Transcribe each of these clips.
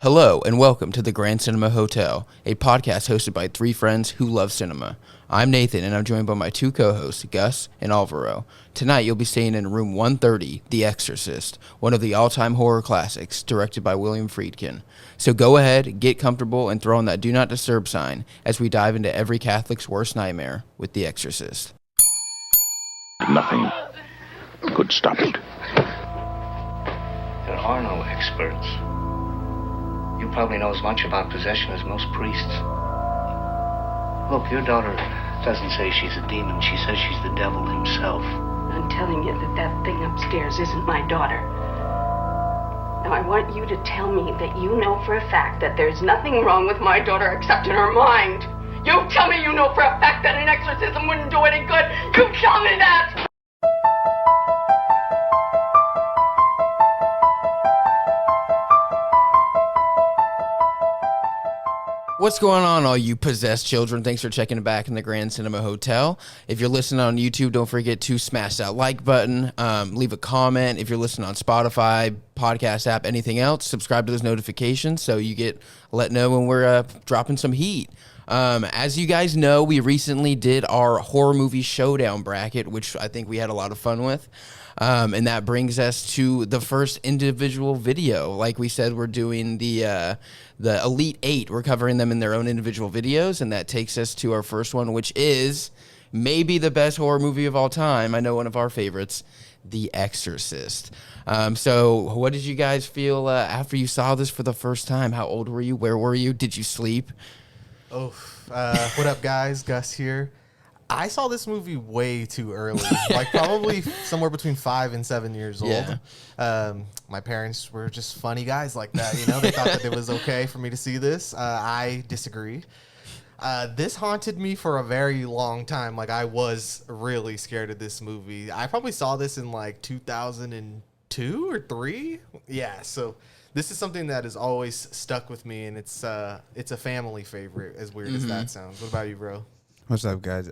Hello and welcome to the Grand Cinema Hotel, a podcast hosted by three friends who love cinema. I'm Nathan and I'm joined by my two co-hosts, Gus and Alvaro. Tonight you'll be staying in room 130, The Exorcist, one of the all-time horror classics, directed by William Friedkin. So go ahead, get comfortable, and throw on that Do Not Disturb sign as we dive into every Catholic's worst nightmare with The Exorcist. Nothing could stop it. There are no experts. You probably know as much about possession as most priests. Look, your daughter doesn't say she's a demon. She says she's the devil himself. I'm telling you that that thing upstairs isn't my daughter. Now, I want you to tell me that you know for a fact that there's nothing wrong with my daughter except in her mind. You tell me you know for a fact that an exorcism wouldn't do any good. You tell me that! What's going on, all you possessed children? Thanks for checking back in the Grand Cinema Hotel. If you're listening on YouTube, don't forget to smash that like button, leave a comment. If you're listening on Spotify, podcast app, anything else, subscribe to those notifications so you get let know when we're dropping some heat. As you guys know, we recently did our horror movie showdown bracket, which I think we had a lot of fun with. And that brings us to the first individual video. Like we said, we're doing the Elite 8. We're covering them in their own individual videos, and that takes us to our first one, which is maybe the best horror movie of all time. I know one of our favorites, The Exorcist. So what did you guys feel after you saw this for the first time? How old were you? Where were you? Did you sleep? What up, guys? Gus here. I saw this movie way too early, like probably somewhere between 5 and 7 years old. Yeah. My parents were just funny guys like that, you know. They thought that it was okay for me to see this. I disagree. This haunted me for a very long time. Like, I was really scared of this movie. I probably saw this in like 2002 or 3. Yeah, so this is something that has always stuck with me, and it's a family favorite, as weird as that sounds. What about you, bro? What's up, guys?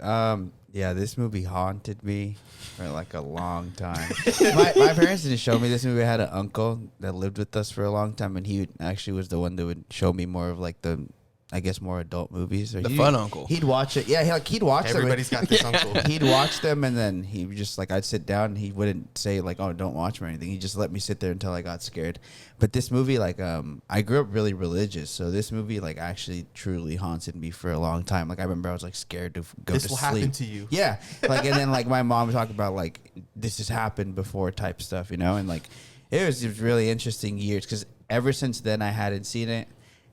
Yeah, this movie haunted me for like a long time. my parents didn't show me this movie. I had an uncle that lived with us for a long time, and he actually was the one that would show me more of like the, I guess, more adult movies. Or The fun uncle. He'd watch it. Yeah, he'd watch Everybody's them. got this uncle. He'd watch them, and then he would just like, I'd sit down, and he wouldn't say like, "Oh, don't watch them" or anything. He just let me sit there until I got scared. But this movie, like, I grew up really religious, so this movie like actually truly haunted me for a long time. Like, I remember I was like scared to go This to will sleep. happen to you. Yeah, like, and then like my mom talked about like this has happened before type stuff, you know, and like it was really interesting years because ever since then I hadn't seen it.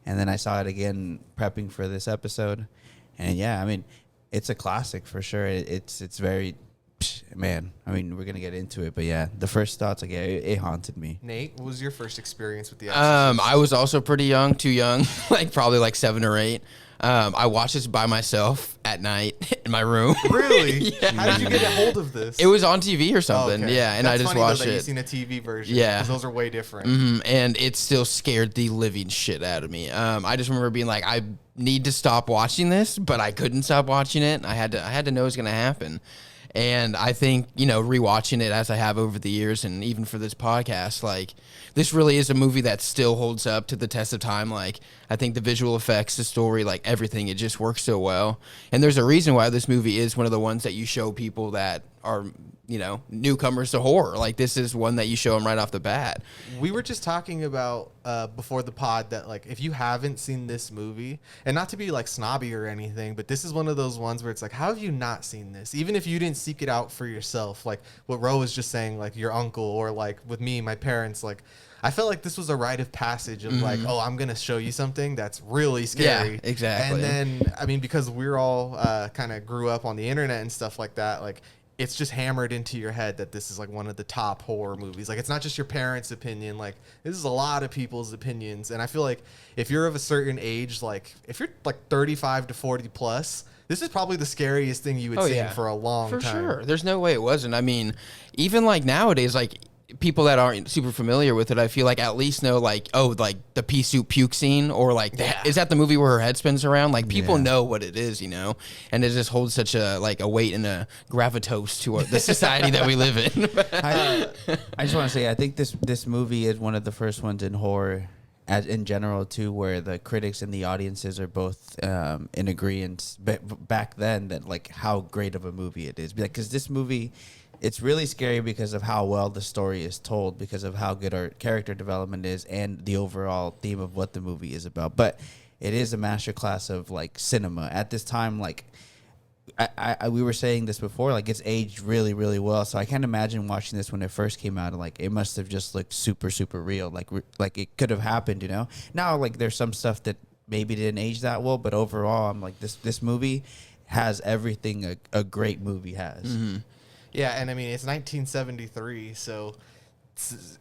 And then I saw it again prepping for this episode. And yeah, I mean, it's a classic for sure. It's very, man, I mean, we're going to get into it. But yeah, the first thoughts, like, it haunted me. Nate, what was your first experience with The Exorcist? I was also pretty young, too young, like probably like 7 or 8. I watched this by myself at night in my room. Really? Yeah. How did you get a hold of this? It was on TV or something, Okay. yeah, and That's I just funny, watched though, that it. You've seen a TV version. Yeah. Because those are way different. And it still scared the living shit out of me. I just remember being like, I need to stop watching this, but I couldn't stop watching it. I had to know it was going to happen. And I think, you know, rewatching it as I have over the years and even for this podcast, like, this really is a movie that still holds up to the test of time. Like, I think the visual effects, the story, like everything, it just works so well. And there's a reason why this movie is one of the ones that you show people that are, you know, newcomers to horror. Like, this is one that you show them right off the bat. We were just talking about before the pod that, like, if you haven't seen this movie, and not to be like snobby or anything, but this is one of those ones where it's like, how have you not seen this? Even if you didn't seek it out for yourself, like what Ro was just saying, like your uncle, or like with me, my parents, like I felt like this was a rite of passage of like, oh, I'm going to show you something that's really scary. Yeah, exactly. And then, I mean, because we're all kind of grew up on the internet and stuff like that, like, it's just hammered into your head that this is like one of the top horror movies. Like, it's not just your parents' opinion. Like, this is a lot of people's opinions. And I feel like if you're of a certain age, like if you're like 35 to 40 plus, this is probably the scariest thing you would see for a long time. For sure. There's no way it wasn't. I mean, even like nowadays, like people that aren't super familiar with it, I feel like at least know like, oh, like the pea soup puke scene, or like, is that the movie where her head spins around? Like, people know what it is, you know, and it just holds such a like a weight and a gravitas to the society that we live in. I just want to say, I think this movie is one of the first ones in horror as in general too, where the critics and the audiences are both in agreement back then that like how great of a movie it is. Because this movie, it's really scary because of how well the story is told, because of how good our character development is, and the overall theme of what the movie is about. But it is a masterclass of like cinema at this time. Like we were saying this before, like it's aged really, really well. So I can't imagine watching this when it first came out. Like it must have just looked super, super real. Like it could have happened, you know. Now like there's some stuff that maybe didn't age that well, but overall, I'm like this movie has everything a great movie has. Mm-hmm. Yeah, and I mean it's 1973, so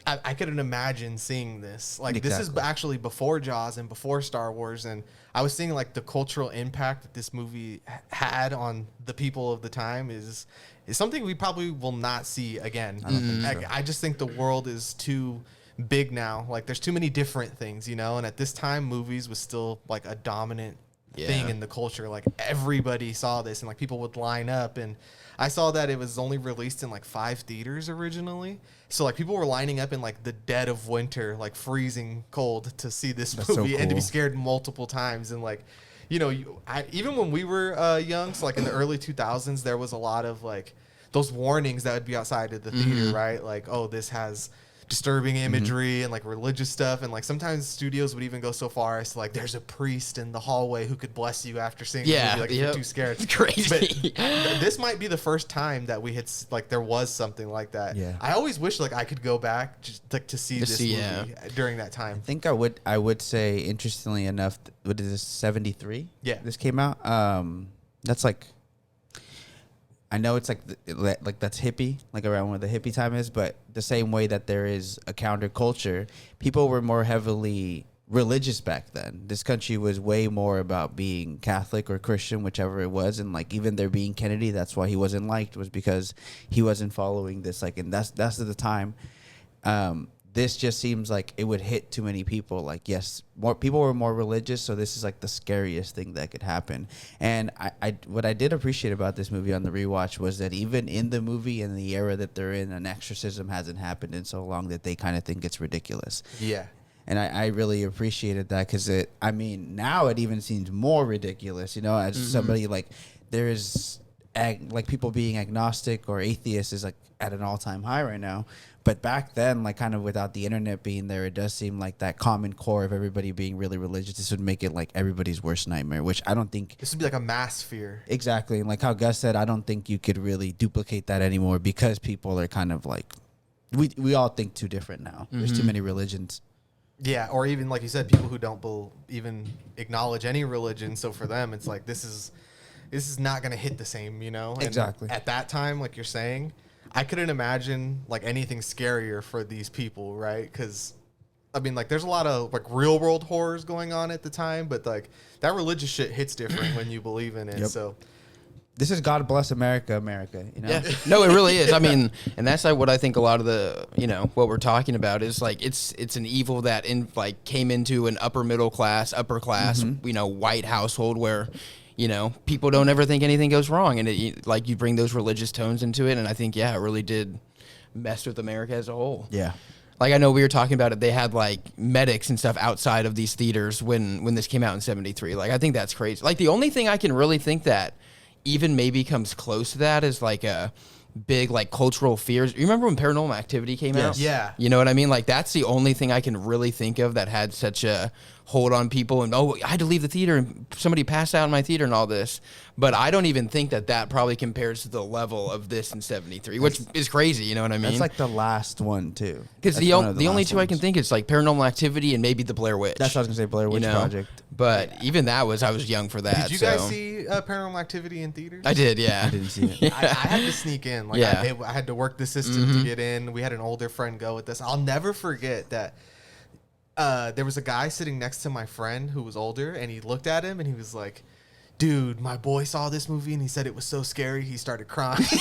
I couldn't imagine seeing this. Like this is actually before Jaws and before Star Wars, and I was seeing like the cultural impact that this movie had on the people of the time is something we probably will not see again. I just think the world is too big now. Like there's too many different things, you know. And at this time, movies was still like a dominant thing in the culture. Like everybody saw this, and like people would line up. And I saw that it was only released in like 5 theaters originally. So like people were lining up in like the dead of winter, like freezing cold, to see this movie and to be scared multiple times. And like, you know, even when we were young, so like in the early 2000s, there was a lot of like those warnings that would be outside of the theater, right? Like, oh, this has disturbing imagery and like religious stuff, and like sometimes studios would even go so far as to like there's a priest in the hallway who could bless you after seeing the movie, like if you're too scared. It's crazy. But this might be the first time that we had like there was something like that. I always wish like I could go back just like to see this movie during that time. I think I would say, interestingly enough, what is this, 73? Yeah, this came out. That's like, I know it's like that's hippie, like around where the hippie time is, but the same way that there is a counterculture, people were more heavily religious back then. This country was way more about being Catholic or Christian, whichever it was, and like even there being Kennedy, that's why he wasn't liked, was because he wasn't following this. Like, and that's at the time. This just seems like it would hit too many people. Like, yes, more people were more religious, so this is like the scariest thing that could happen. And I what I did appreciate about this movie on the rewatch was that even in the movie and the era that they're in, an exorcism hasn't happened in so long that they kind of think it's ridiculous. Yeah. And I really appreciated that, because I mean, now it even seems more ridiculous, you know, as somebody like there's like people being agnostic or atheist is like at an all-time high right now. But back then, like kind of without the internet being there, it does seem like that common core of everybody being really religious, this would make it like everybody's worst nightmare, which I don't think... This would be like a mass fear. Exactly. And like how Gus said, I don't think you could really duplicate that anymore, because people are kind of like... We all think too different now. There's too many religions. Yeah, or even like you said, people who don't even acknowledge any religion. So for them, it's like this is not going to hit the same, you know? And exactly. At that time, like you're saying, I couldn't imagine like anything scarier for these people, right? Because I mean, like there's a lot of like real world horrors going on at the time, but like that religious shit hits different when you believe in it. Yep. So this is God bless America, you know? Yeah. No, it really is. I mean, and that's like what I think a lot of the, you know, what we're talking about is like it's an evil that came into an upper class, you know, white household where, you know, people don't ever think anything goes wrong, and like you bring those religious tones into it, and I think it really did mess with America as a whole. Yeah. Like I know we were talking about it, they had like medics and stuff outside of these theaters when this came out in 73. Like I think that's crazy. Like the only thing I can really think that even maybe comes close to that is like a big like cultural fears. You remember when Paranormal Activity came out? Yeah. You know what I mean? Like that's the only thing I can really think of that had such a hold on people, and I had to leave the theater and somebody passed out in my theater and all this. But I don't even think that probably compares to the level of this in 73, which is crazy, you know what I mean? That's like the last one too. Because the only two I can think is like Paranormal Activity and maybe the Blair Witch. That's what I was gonna say, Blair Witch Project. But even that I was young for that. Did you guys see Paranormal Activity in theaters? I did, yeah. I didn't see it. I had to sneak in. Like I had to work the system to get in. We had an older friend go with us. I'll never forget that. There was a guy sitting next to my friend who was older, and he looked at him and he was like, dude, my boy saw this movie and he said it was so scary he started crying. Which,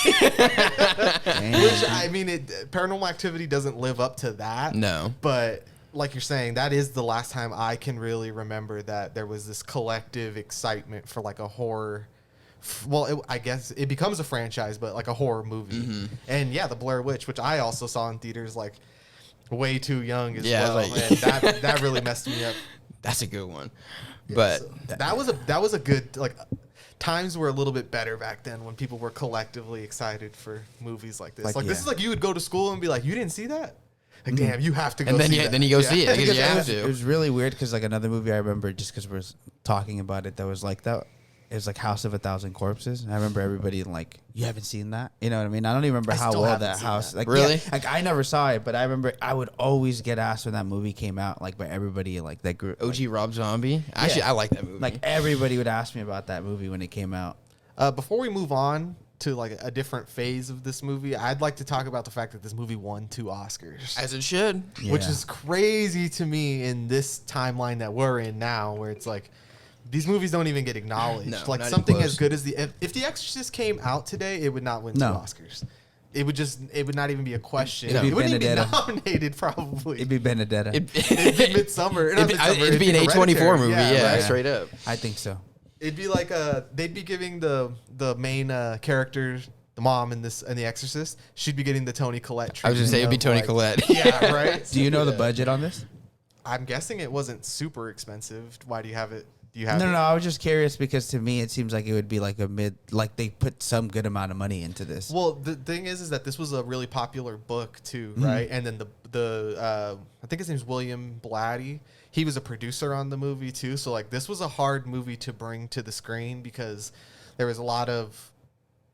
I mean, Paranormal Activity doesn't live up to that. No. But like you're saying, that is the last time I can really remember that there was this collective excitement for like a horror. Well, I guess it becomes a franchise, but like a horror movie. And yeah, the Blair Witch, which I also saw in theaters, like way too young as Yeah, well. like- And that really messed me up. That's a good one. Yeah, But so that was a good, like, times were a little bit better back then when people were collectively excited for movies like this. Like, this is like you would go to school and be like, you didn't see that? Like, damn, you have to go and then see you that. then you go see it because you have It to. was really weird because like another movie I remember just because we're talking about it that was like that. It was like House of a Thousand Corpses. And I remember everybody like, you haven't seen that? You know what I mean? I don't even remember I how still well haven't that seen house. that. Like, Really? yeah, like I never saw it, but I remember I would always get asked when that movie came out, like by everybody like that group. OG Rob Zombie. Actually, I like that movie. Like everybody would ask me about that movie when it came out. Before we move on to like a different phase of this movie, I'd like to talk about the fact that this movie won 2 Oscars. as it should. Which Yeah. is crazy to me in this timeline that we're in now, where it's like these movies don't even get acknowledged. No, like not something even as close. good as if The Exorcist came out today, it would not win 2 No. Oscars. It would not even be a question. It'd be It wouldn't even be Benedetta. nominated probably. It'd be Benedetta. It'd be Midsummer. It'd be an A24 movie. Yeah, right? straight up. I think so. It'd be like they'd be giving the main character, the mom in The Exorcist, she'd be getting the Toni Collette I was gonna treatment say it'd be of, Toni like- Collette. Yeah, right. Do you know the budget on this? I'm guessing it wasn't super expensive. Why do you have it? Do you have No, it? no, I was just curious because to me it seems like it would be like a like they put some good amount of money into this. Well, the thing is that this was a really popular book too, Mm-hmm. right? And then I think his name's William Blatty. He was a producer on the movie too. So like this was a hard movie to bring to the screen because there was a lot of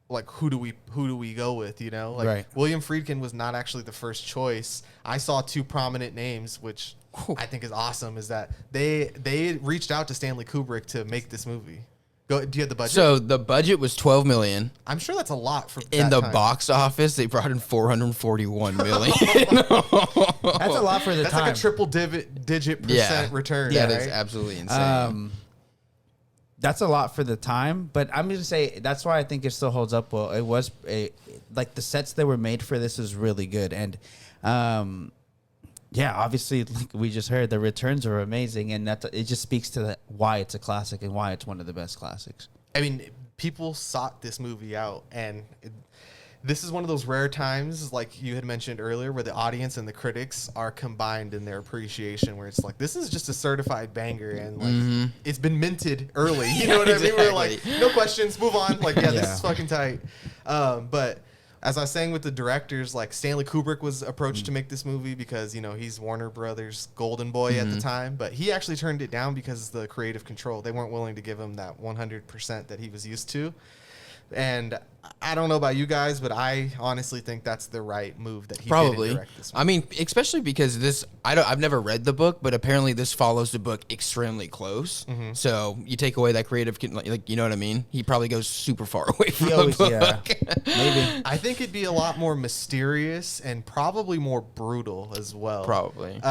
like who do we go with, you know? Like Right. William Friedkin was not actually the first choice. I saw 2 prominent names, which I think is awesome, is that they reached out to Stanley Kubrick to make this movie. Do you have the budget? So the budget was $12 million. I'm sure that's a lot for In that the time. box office, they brought in $441 million. That's a lot for the That's time. like a triple digit percent return. Yeah, right? that's absolutely insane. That's a lot for the time, but I'm gonna say that's why I think it still holds up well. It was like the sets that were made for this is really good, and yeah, obviously like we just heard the returns are amazing, and it just speaks to why it's a classic and why it's one of the best classics. I mean, people sought this movie out, and this is one of those rare times, like you had mentioned earlier, where the audience and the critics are combined in their appreciation. Where it's like, this is just a certified banger, and like it's been minted early. You know what I mean? We're like, Exactly. no questions, move on. Like, yeah, this Yeah. is fucking tight. But as I was saying with the directors, like Stanley Kubrick was approached to make this movie because, you know, he's Warner Brothers' golden boy at the time, but he actually turned it down because of the creative control. They weren't willing to give him that 100% that he was used to. And I don't know about you guys, but I honestly think that's the right move that he Probably. didn't direct this I mean, especially because I've never read the book, but apparently this follows the book extremely close. Mm-hmm. So you take away that creative, like you know what I mean? He probably goes super far away from He always, the yeah, book. maybe. I think it'd be a lot more mysterious and probably more brutal as well. Probably.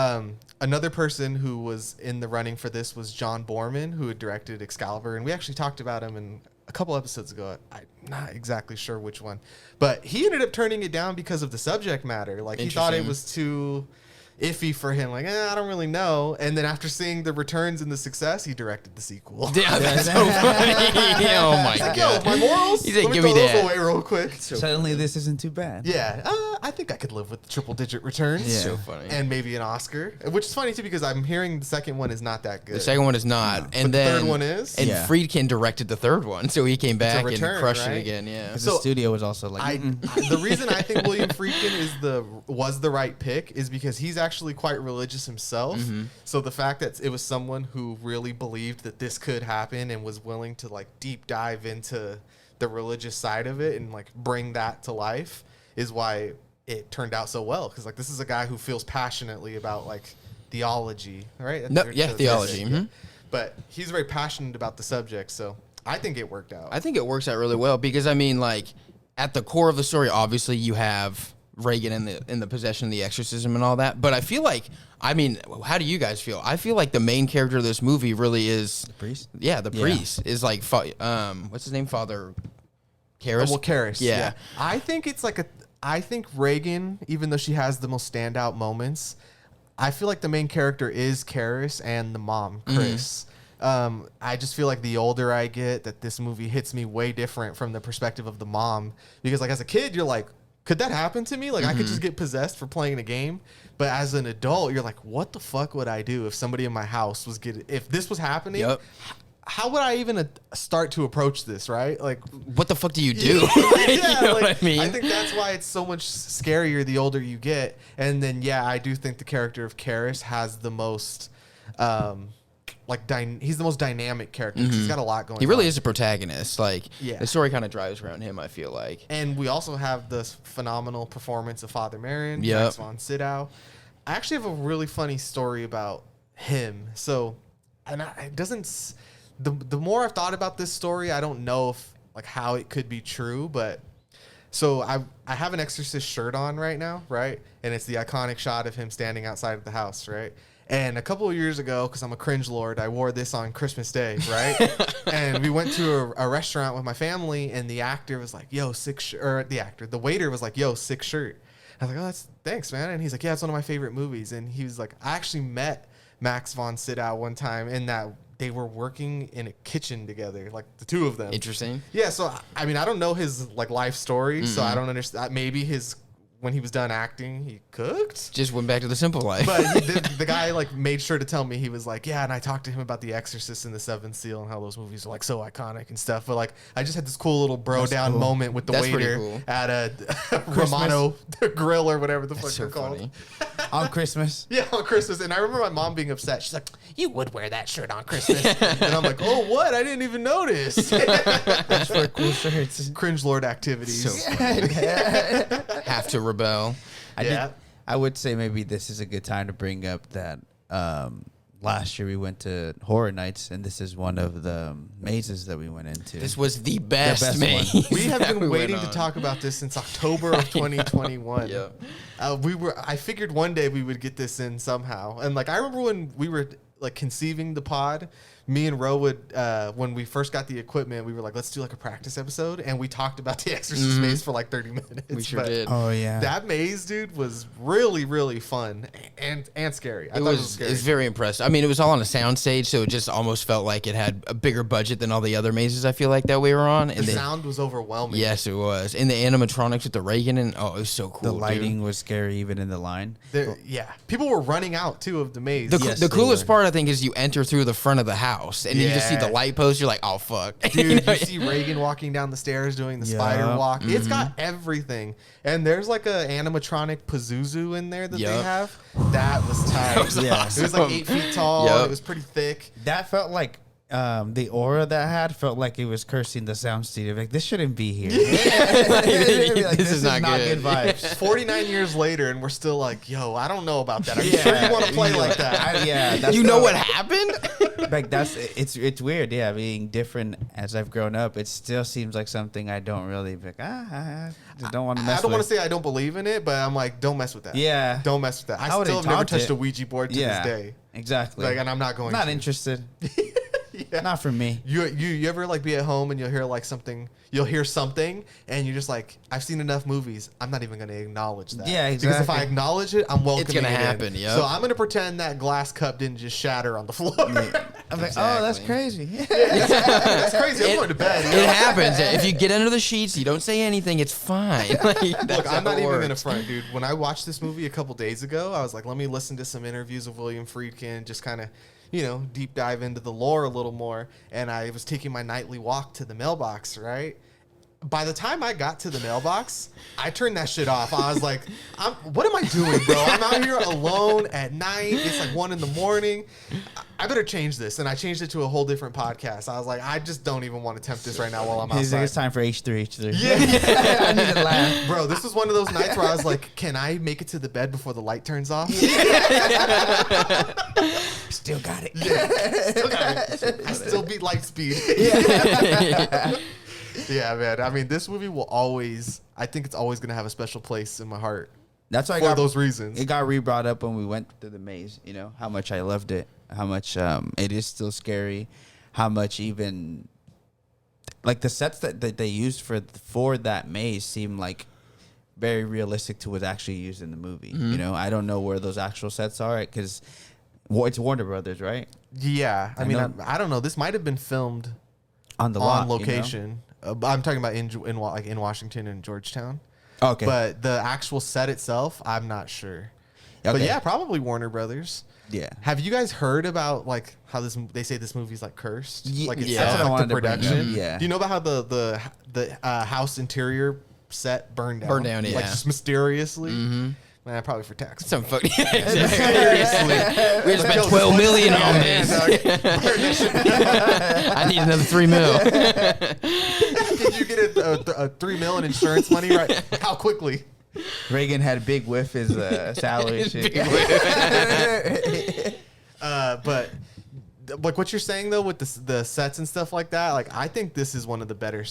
Another person who was in the running for this was John Borman, who had directed Excalibur, and we actually talked about him in a couple episodes ago. I'm not exactly sure which one, but he ended up turning it down because of the subject matter. Like he thought it Interesting. was too iffy for him. Like, I don't really know. And then after seeing the returns and the success, he directed the sequel. Yeah, that's so funny. Oh my He's like, god. yo, my morals. He's like, Let me give me throw those that. away real quick. Suddenly, this isn't too bad. Yeah, I think I could live with triple digit returns. Yeah. So funny. And maybe an Oscar, which is funny too because I'm hearing the second one is not that good. The second one is not, and But the then third one is? And Yeah. Friedkin directed the third one, so he came back return, and crushed right? it again. Yeah. 'Cause So, the studio was also like, the reason I think William Friedkin was the right pick is because he's actually quite religious himself. So the fact that it was someone who really believed that this could happen and was willing to like deep dive into the religious side of it and like bring that to life is why it turned out so well. Because like this is a guy who feels passionately about like theology, right? No, yeah, theology. Yeah. Mhm. But he's very passionate about the subject, so I think it worked out. I think it works out really well because I mean, like, at the core of the story, obviously you have Reagan in the possession of the exorcism and all that. But I feel like, I mean, how do you guys feel? I feel like the main character of this movie really is the priest? Yeah, the Yeah. priest is like, what's his name? Father Carys. Well, Carys. Yeah. I think it's like I think Reagan, even though she has the most standout moments, I feel like the main character is Carys and the mom, Chris. I just feel like the older I get, that this movie hits me way different from the perspective of the mom. Because like as a kid, you're like, could that happen to me? Like, I could just get possessed for playing a game. But as an adult, you're like, what the fuck would I do if somebody in my house was if this was happening? Yep. How would I even start to approach this, right? Like, what the fuck do you do? yeah, You know like, what I mean? I think that's why it's so much scarier the older you get. And then, yeah, I do think the character of Carys has the most, he's the most dynamic character. 'Cause he's got a lot going on. He really is a protagonist. Like, Yeah. the story kind of drives around him, I feel like. And we also have the phenomenal performance of Father Merrin, Yep. Max von Sydow. I actually have a really funny story about him. So, and it doesn't. The more I've thought about this story, I don't know if like how it could be true, but so I have an Exorcist shirt on right now, right? And it's the iconic shot of him standing outside of the house, right? And a couple of years ago, because I'm a cringe lord, I wore this on Christmas Day, right? And we went to a restaurant with my family, and the actor was like, "Yo, sick shirt." Or the waiter was like, "Yo, sick shirt." I was like, "Oh, thanks, man." And he's like, "Yeah, it's one of my favorite movies." And he was like, "I actually met Max von Sydow one time in that they were working in a kitchen together, like the two of them." Interesting. Yeah, so I mean, I don't know his like life story, so I don't understand. Maybe when he was done acting, he cooked. Just went back to the simple life. But the guy like made sure to tell me, he was like, "Yeah," and I talked to him about The Exorcist and The Seventh Seal and how those movies are like so iconic and stuff. But like, I just had this cool little down cool. moment with the That's pretty waiter cool. at a Romano grill or whatever the fuck That's so they're called. funny. On Christmas. Yeah, on Christmas. And I remember my mom being upset. She's like, "You would wear that shirt on Christmas." And I'm like, "Oh, what? I didn't even notice." That's for cool shirts. Cringe lord activities. So have to rebel. I would say maybe this is a good time to bring up that last year we went to Horror Nights, and this is one of the mazes that we went into. This was the best, best maze. one. We have that been we went waiting to on. talk about this since October of 2021. Yeah. I figured one day we would get this in somehow. And like, I remember when we were like conceiving the pod, me and Ro would, when we first got the equipment, we were like, let's do like a practice episode. And we talked about the Exorcist maze for like 30 minutes. We sure But did. Oh yeah. That maze, dude, was really, really fun and scary. I thought it was scary. It's very impressive. I mean, it was all on a sound stage, so it just almost felt like it had a bigger budget than all the other mazes I feel like that we were on. The sound was overwhelming. Yes, it was. And the animatronics with the Reagan, and it was so cool. the dude. lighting was scary even in the line. Yeah. People were running out too of the maze. Yes, The they coolest were. part, I think, is you enter through the front of the house, and you just see Yeah. the light post. You're like, oh fuck, Dude, you see Reagan walking down the stairs doing the spider walk. It's got everything. And there's like a animatronic Pazuzu in there that they Yup. have. That was tight. That was Yeah. awesome. It was like 8 feet tall. Yup. It was pretty thick. That felt like the aura that had felt like it was cursing the sound studio. Like, this shouldn't be here. This is not good. vibes. 49 years later, and we're still like, yo, I don't know about that. Are you sure you want to play like that? That's You know what happened? Like, it's weird. Yeah, being different as I've grown up, it still seems like something I don't really like. I just don't want to mess. I don't want to with. say I don't believe in it, but I'm like, don't mess with that. Yeah. Don't mess with that. I I would've still have never taught touched it. a Ouija board to Yeah, this day. exactly. Like, and I'm not going Not to. interested. Yeah. Not for me. You ever like be at home and you'll hear something and you're just like, I've seen enough movies, I'm not even going to acknowledge that. Yeah, Because if I exactly. acknowledge it, I'm welcoming gonna it in. happen, yep. So I'm going to pretend that glass cup didn't just shatter on the floor. I'm like, oh, that's Exactly. crazy. That's crazy. I'm going to bed. It happens. If you get under the sheets, you don't say anything. It's fine. Like, that's Look, I'm how not it even going to works. front, dude. When I watched this movie a couple days ago, I was like, let me listen to some interviews of William Friedkin, just kind of, deep dive into the lore a little more. And I was taking my nightly walk to the mailbox, right? By the time I got to the mailbox, I turned that shit off. I was like, what am I doing, bro? I'm out here alone at night. It's like 1 a.m. I better change this. And I changed it to a whole different podcast. I was like, I just don't even want to tempt this right now while I'm He's like, outside. it's time for H3. Yeah. I need to laugh. Bro, this was one of those nights where I was like, can I make it to the bed before the light turns off? Still got it. Still got it. I still beat light speed. Yeah, man. I mean, this movie will always, I think it's always going to have a special place in my heart That's why I for got those reasons. It got re-brought up when we went to the maze. How much I loved it, how much it is still scary, how much even like the sets that they used for that maze seem like very realistic to what's actually used in the movie. I don't know where those actual sets are because it's Warner Brothers, right? Yeah. I mean, know. I don't know. This might have been filmed On the on lot, location. I'm talking about in Washington and Georgetown. Okay. But the actual set itself, I'm not sure. But Okay. yeah, probably Warner Brothers. Yeah. Have you guys heard about like how they say this movie's like cursed? Like it's Yeah. that's That's what I like wanted the to bring up. production. Yeah. Do you know about how the house interior set burned down? Burned down, Like yeah. just mysteriously. Man, probably for tax. Some fuck. Seriously, we just spent $12 million on this. I need another $3 million. Did you get a $3 million insurance money? Right? How quickly? Reagan had a big whiff his salary shit. But like what you're saying though with the sets and stuff like that, like I think this is one of the better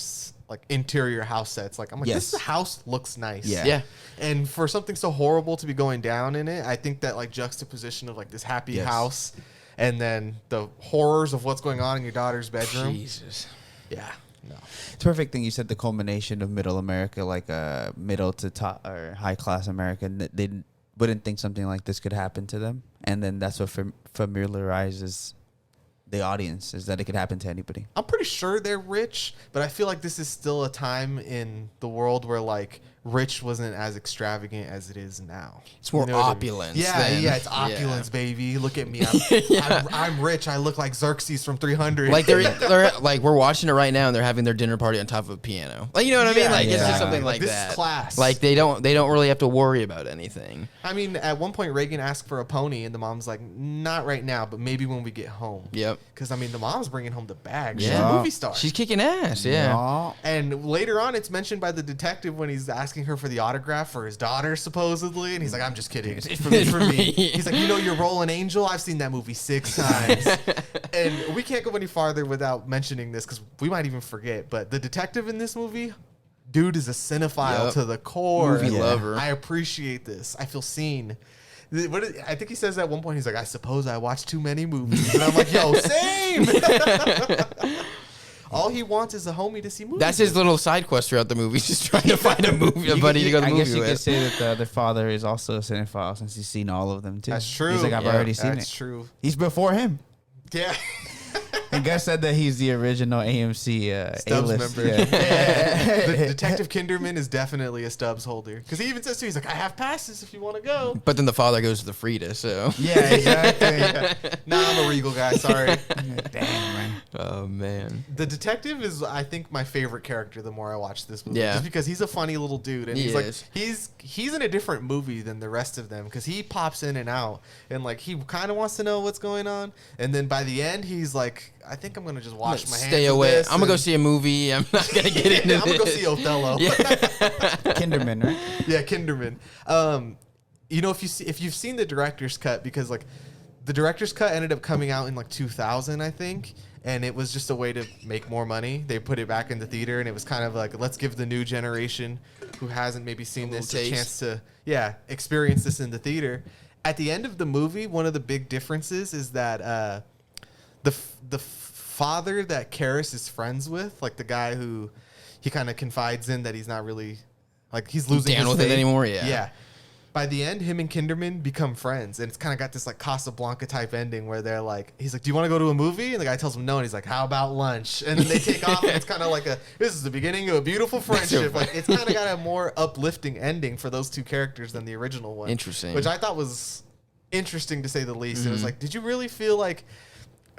like interior house sets. Like I'm like Yes. this house looks nice. Yeah. Yeah. And for something so horrible to be going down in it, I think that like juxtaposition of like this happy Yes. house and then the horrors of what's going on in your daughter's bedroom. Jesus. Yeah. No. It's a perfect thing you said, the culmination of middle America, like middle to top or high class America. They wouldn't think something like this could happen to them. And then that's what familiarizes the audience, is that it could happen to anybody. I'm pretty sure they're rich, but I feel like this is still a time in the world where like rich wasn't as extravagant as it is now. It's more You know what I mean? opulence. Yeah, than- yeah, it's opulence, baby. Look at me. I'm rich. I look like Xerxes from 300. Like they're like we're watching it right now, and they're having their dinner party on top of a piano. Like you know what I mean? Yeah, Like it's just yeah. something like This that. is class. Like they don't really have to worry about anything. I mean, at one point Reagan asked for a pony, and the mom's like, "Not right now, but maybe when we get home." Yep. Because I mean, the mom's bringing home the bag. She's Yeah. a movie star. She's kicking ass. Yeah. Aw. And later on, it's mentioned by the detective when he's asking her for the autograph for his daughter, supposedly. And he's like, I'm just kidding. It's for me. It's for me. He's like, you know, you're Rolling Angel? I've seen that movie 6 times. And we can't go any farther without mentioning this because we might even forget. But the detective in this movie, dude is a cinephile Yep. to the core. Movie lover. I appreciate this. I feel seen. I think he says at one point, he's like, I suppose I watch too many movies. And I'm like, yo, same. All he wants is a homie to see movies. That's his little side quest throughout the movie. He's just trying to find a movie, a buddy to go to the I movie guess you with. could say that the other father is also a cinephile since he's seen all of them too. That's true. He's like, I've Yeah, already seen That's it. true. He's before him. Yeah. And Gus said that he's the original AMC Stubbs A-list. member. Yeah. The Detective Kinderman is definitely a Stubbs holder. Because he even says, too, he's like, I have passes if you want to go. But then the father goes to the Frida, so. Yeah, exactly. Nah, I'm a Regal guy. Sorry. Damn, man. Oh, man. The detective is, I think, my favorite character the more I watch this movie. Yeah. Just because he's a funny little dude. And He he's is. like, he's in a different movie than the rest of them. Because he pops in and out. And, like, he kind of wants to know what's going on. And then by the end, he's like, I think I'm going to just wash my hands Stay of away. this I'm going to go and- see a movie. I'm not going to get into I'm going to go this. see Othello. Yeah. Kinderman, right? Yeah, Kinderman. You know, if you've seen the director's cut, because like the director's cut ended up coming out in like 2000, I think, and it was just a way to make more money. They put it back in the theater, and it was kind of like, let's give the new generation who hasn't maybe seen this a taste. chance to experience this in the theater. At the end of the movie, one of the big differences is that the father that Carys is friends with, like the guy who he kind of confides in that he's not really like he's losing Down his with it faith. anymore, yeah. Yeah. By the end, him and Kinderman become friends, and it's kind of got this like Casablanca type ending where they're like, he's like, "Do you want to go to a movie?" And the guy tells him no, and he's like, "How about lunch?" And then they take off, and it's kind of like this is the beginning of a beautiful friendship. Like it's kind of got a more uplifting ending for those two characters than the original one. Interesting. Which I thought was interesting to say the least. It was Mm-hmm. like, did you really feel like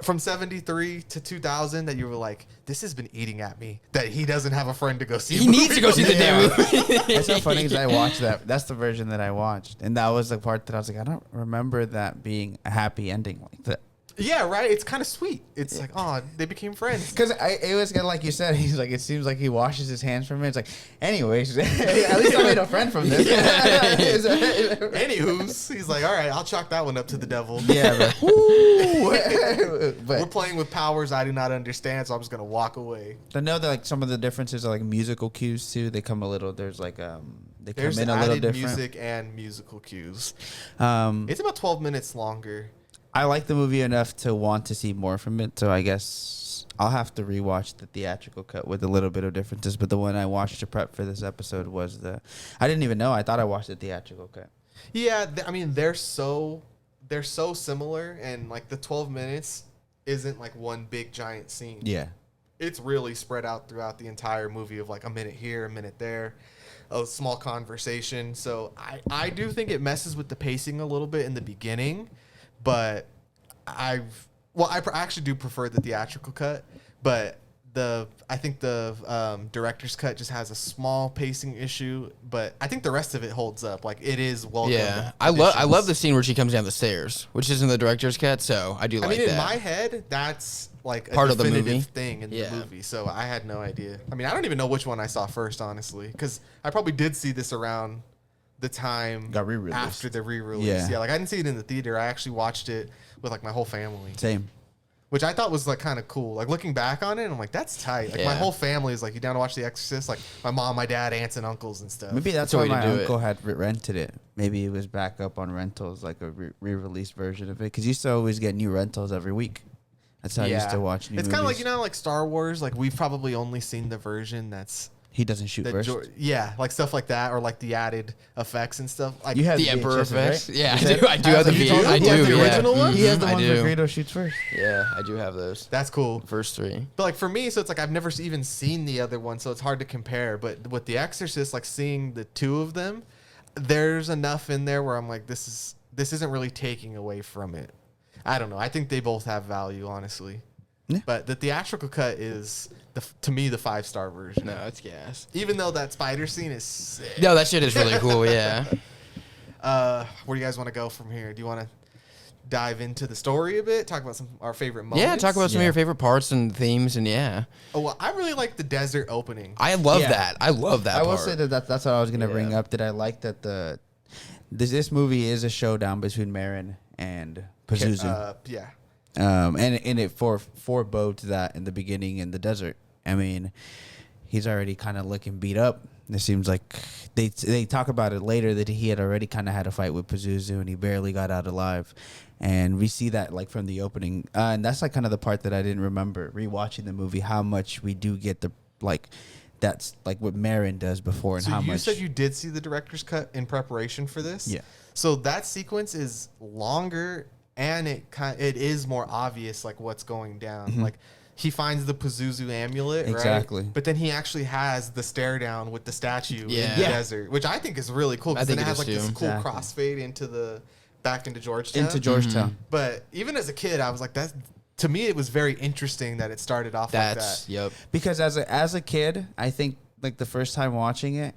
from 73 to 2000 that you were like, this has been eating at me that he doesn't have a friend to go see? He needs to go see the damn movie. That's so funny because I watched that. That's the version that I watched. And that was the part that I was like, I don't remember that being a happy ending like that. Yeah, right. It's kind of sweet. It's like, oh, they became friends. Because it was kind of like you said. He's like, it seems like he washes his hands from it. It's like, anyways, at least I made a friend from this. Anywho's, he's like, all right, I'll chalk that one up to the devil. Yeah, but, We're but playing with powers I do not understand, so I'm just gonna walk away. I know that like some of the differences are like musical cues too. They come a little. There's like they There's come in a little added different. music and musical cues. Um, It's about 12 minutes longer. I like the movie enough to want to see more from it, so I guess I'll have to rewatch the theatrical cut with a little bit of differences. But the one I watched to prep for this episode was I didn't even know. I thought I watched the theatrical cut. Yeah, I mean they're so similar, and like the 12 minutes isn't like one big giant scene. Yeah. It's really spread out throughout the entire movie of like a minute here, a minute there. a small conversation. So I do think it messes with the pacing a little bit in the beginning, but I actually do prefer the theatrical cut, but I think the director's cut just has a small pacing issue, but I think the rest of it holds up. Like, it is welcome. Yeah, I love the scene where she comes down the stairs, which is in the director's cut. So I do like that. In my head, that's like Part a of the definitive movie? thing in the movie. So I had no idea. I mean, I don't even know which one I saw first, honestly, because I probably did see this around the time Got re-released. after the re-release. Yeah. Like, I didn't see it in the theater. I actually watched it with like my whole family. Same. Which I thought was like kind of cool. Like, looking back on it, I'm like, that's tight. Like, my Yeah. whole family is like, you down to watch The Exorcist? Like, my mom, my dad, aunts and uncles and stuff. Maybe that's That's a why way to my do it. uncle had rented it. Maybe it was back up on rentals, like a re-released version of it. Because you used to always get new rentals every week. That's how I used to watch new It's movies. kind of like, you know, like Star Wars. Like, we've probably only seen the version that's He doesn't shoot first. like stuff like that, or like the added effects and stuff. Like, You have The Emperor VHS, effects. right? Yeah, You said- I do have the You V. told me I you do. have the Yeah. original one? He has the I one do. where Greedo shoots first. Yeah, I do have those. that's cool. First three. But like, for me, so it's like I've never even seen the other one, so it's hard to compare. But with The Exorcist, like, seeing the two of them, there's enough in there where I'm like, this isn't really taking away from it. I don't know. I think they both have value, honestly. Yeah. But the theatrical cut is to me the 5-star version. No, it's gas. Even though that spider scene is sick. No, that shit is really cool. Yeah. Where do you guys want to go from here? Do you want to dive into the story a bit? Talk about our favorite moments? Yeah, talk about some of your favorite parts and themes, and yeah. Oh, well, I really like the desert opening. I love Yeah. that. I love that I will part. say that's what I was gonna bring Yeah. up. That I like that this movie is a showdown between Marin and Pazuzu. Yeah. And it forebodes that in the beginning in the desert. I mean, he's already kind of looking beat up. It seems like they talk about it later that he had already kind of had a fight with Pazuzu and he barely got out alive. And we see that like from the opening. And that's like kind of the part that I didn't remember rewatching the movie, how much we do get the like that's like what Marin does before and So how you much. said you did see the director's cut in preparation for this? Yeah. So that sequence is longer and it is more obvious like what's going down. Like, he finds the Pazuzu amulet, Exactly. right? But then he actually has the stare down with the statue in the Yeah. desert, which I think is really cool I because then think it it has is like this too. cool Exactly. crossfade back into Georgetown. into Georgetown. But even as a kid, I was like, to me, it was very interesting that it started off like that. Yep. Because as a kid, I think like the first time watching it,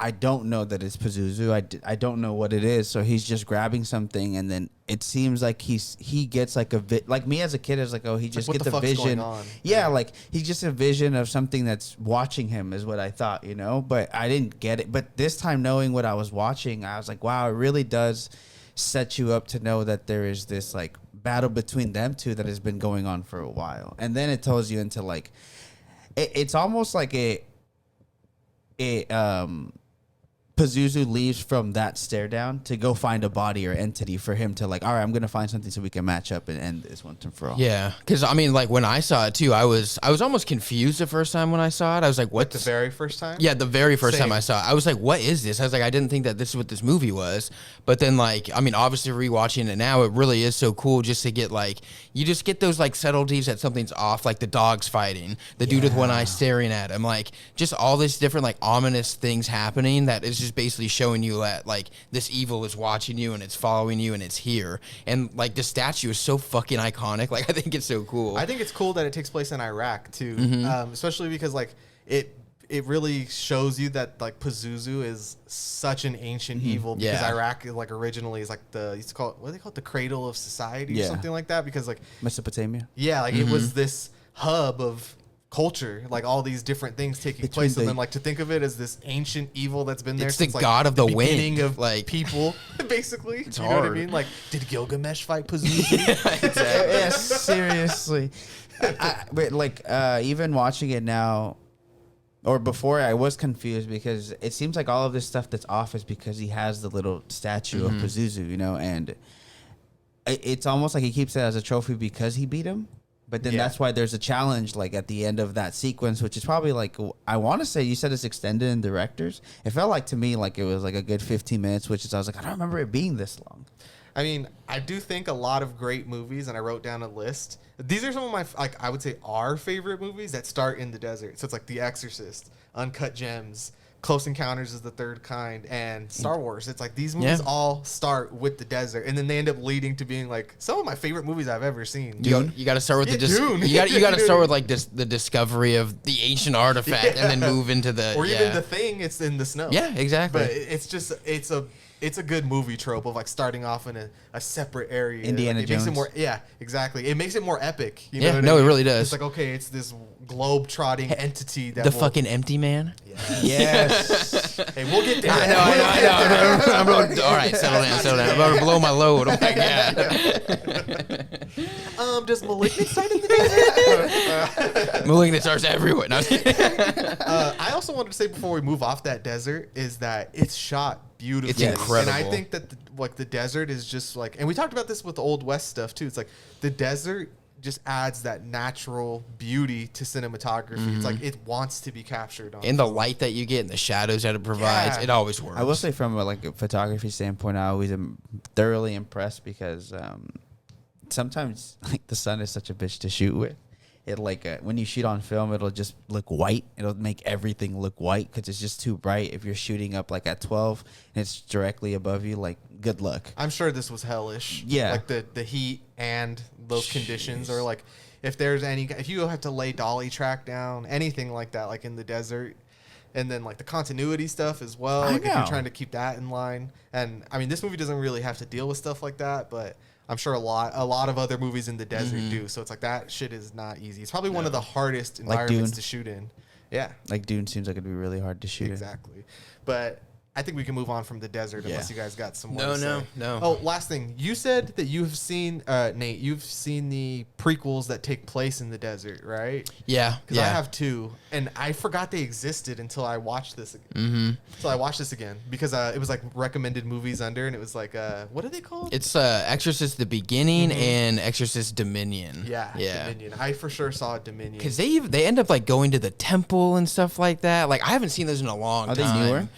I don't know that it's Pazuzu. I don't know what it is. So he's just grabbing something, and then it seems like he gets like like me as a kid is like, oh, he just what gets the a fuck's vision. going on? Yeah, like he's just a vision of something that's watching him is what I thought, you know. But I didn't get it. But this time, knowing what I was watching, I was like, wow, it really does set you up to know that there is this like battle between them two that has been going on for a while, and then it tells you into like it's almost like Pazuzu leaves from that stare down to go find a body or entity for him to like, all right, I'm gonna find something so we can match up and end this once and for all. Yeah, because I mean, like when I saw it too, I was almost confused the first time when I saw it. I was like, "What?" The very first time? Yeah, the very first time Same. I saw it, I was like, "What is this?" I was like, I didn't think that this is what this movie was. But then, like, I mean, obviously rewatching it now, it really is so cool just to get like, you just get those like subtleties that something's off, like the dog's fighting, the dude with one eye staring at him, like just all this different like ominous things happening that is just basically showing you that like this evil is watching you and it's following you and it's here. And like the statue is so fucking iconic. Like I think it's so cool. I think it's cool that it takes place in Iraq too, especially because like it really shows you that like Pazuzu is such an ancient evil because Yeah. Iraq is like originally is like used to call it, what do they call it, the cradle of society or Yeah. something like that, because like Mesopotamia. like it was this hub of culture, like all these different things taking Between place, and the- then like to think of it as this ancient evil that's been there It's the since like god of the wind, beginning of like- people, basically. It's you know what I hard. mean? Like, did Gilgamesh fight Pazuzu? Yeah, seriously. But like even watching it now or before, I was confused because it seems like all of this stuff that's off is because he has the little statue of Pazuzu, you know, and it's almost like he keeps it as a trophy because he beat him. But then Yeah. that's why there's a challenge like at the end of that sequence, which is probably like, I want to say you said it's extended in directors. It felt like to me like it was like a good 15 minutes, which is I was like, I don't remember it being this long. I mean, I do think a lot of great movies, and I wrote down a list. These are some of my, like, I would say our favorite movies that start in the desert. So it's like The Exorcist, Uncut Gems, Close Encounters of the Third Kind, and Star Wars. It's like these movies all start with the desert, and then they end up leading to being like some of my favorite movies I've ever seen. Dune. You got to start with Dune. You got to start with like the discovery of the ancient artifact, and then move into the or even The Thing. It's in the snow. Yeah, exactly. But it's a good movie trope of like starting off in a separate area. Indiana Jones. Jones. Makes it more, exactly. It makes it more epic. You know Yeah, what no, I mean? it really does. It's like, okay, it's this globe-trotting entity that the will, fucking empty man. Yes. Hey, we'll get there. I know. I'm going, all right, settle down. I'm about to blow my load. Oh my god. Does Malignant start in the desert? Malignant stars everywhere. No, I also wanted to say before we move off that desert is that it's shot beautifully. It's incredible. And I think that the desert is just like, and we talked about this with the Old West stuff too. It's like the desert just adds that natural beauty to cinematography. It's like it wants to be captured on. and the light that you get and the shadows that it provides, Yeah. it always works. I will say from a photography standpoint, I always am thoroughly impressed because sometimes like the sun is such a bitch to shoot with. It when you shoot on film, it'll just look white. It'll make everything look white because it's just too bright. If you're shooting up like at 12 and it's directly above you, like good luck. I'm sure this was hellish. Yeah. Like the heat and those conditions, or like if you have to lay dolly track down, anything like that, like in the desert. And then like the continuity stuff as well. I Like if know. you're trying to keep that in line. And I mean, this movie doesn't really have to deal with stuff like that, but I'm sure a lot of other movies in the desert do. So it's like that shit is not easy. It's probably one of the hardest environments Dune. to shoot in. Yeah, Like Dune seems like it'd be really hard to shoot in. exactly. But I think we can move on from the desert unless you guys got some more. No, to no, say. no. Oh, last thing. You said that you have seen, Nate, you've seen the prequels that take place in the desert, right? yeah, Because I have two, and I forgot they existed until I watched this again. Mm-hmm. So I watched this again because it was like recommended movies under, and it was like, what are they called? It's Exorcist: The Beginning and Exorcist Dominion. yeah. Dominion. I for sure saw Dominion. Because they end up like going to the temple and stuff like that. Like I haven't seen those in a long Are they time. newer?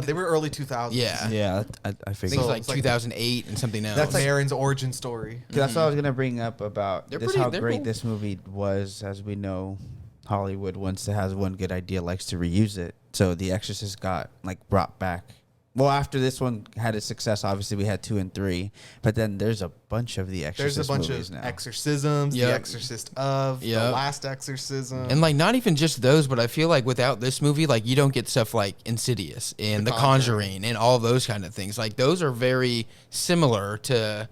They were early 2000s. Yeah. Yeah, I I think figured. it's So like it's like 2008 and something else. That's Marin's origin story. That's what I was gonna bring up about They're this. pretty- How they're great cool. this movie was, as we know, Hollywood once it has one good idea likes to reuse it. So The Exorcist got like brought back. Well, after this one had its success, obviously we had 2 and 3, but then there's a bunch of The Exorcist There's a bunch movies of now. exorcisms, Yep. The Exorcist of, The Yep. Last Exorcism. and like not even just those, but I feel like without this movie, like you don't get stuff like Insidious and The Conjuring and all those kind of things. Like those are very similar to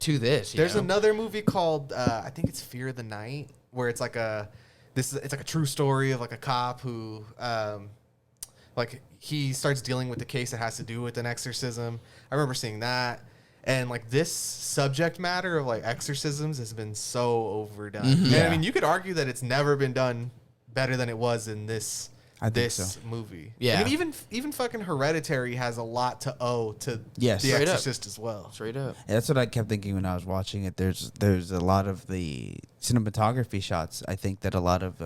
this. you There's know? another movie called I think it's Fear of the Night, where it's like it's like a true story of like a cop who like he starts dealing with the case that has to do with an exorcism. I remember seeing that. And like this subject matter of like exorcisms has been so overdone. And I Yeah. mean, you could argue that it's never been done better than it was in this I think this so. movie. Yeah. I mean, even fucking Hereditary has a lot to owe to Yes. The Straight up. Exorcist as well. Straight up. Yeah, that's what I kept thinking when I was watching it. There's a lot of the cinematography shots I think that a lot of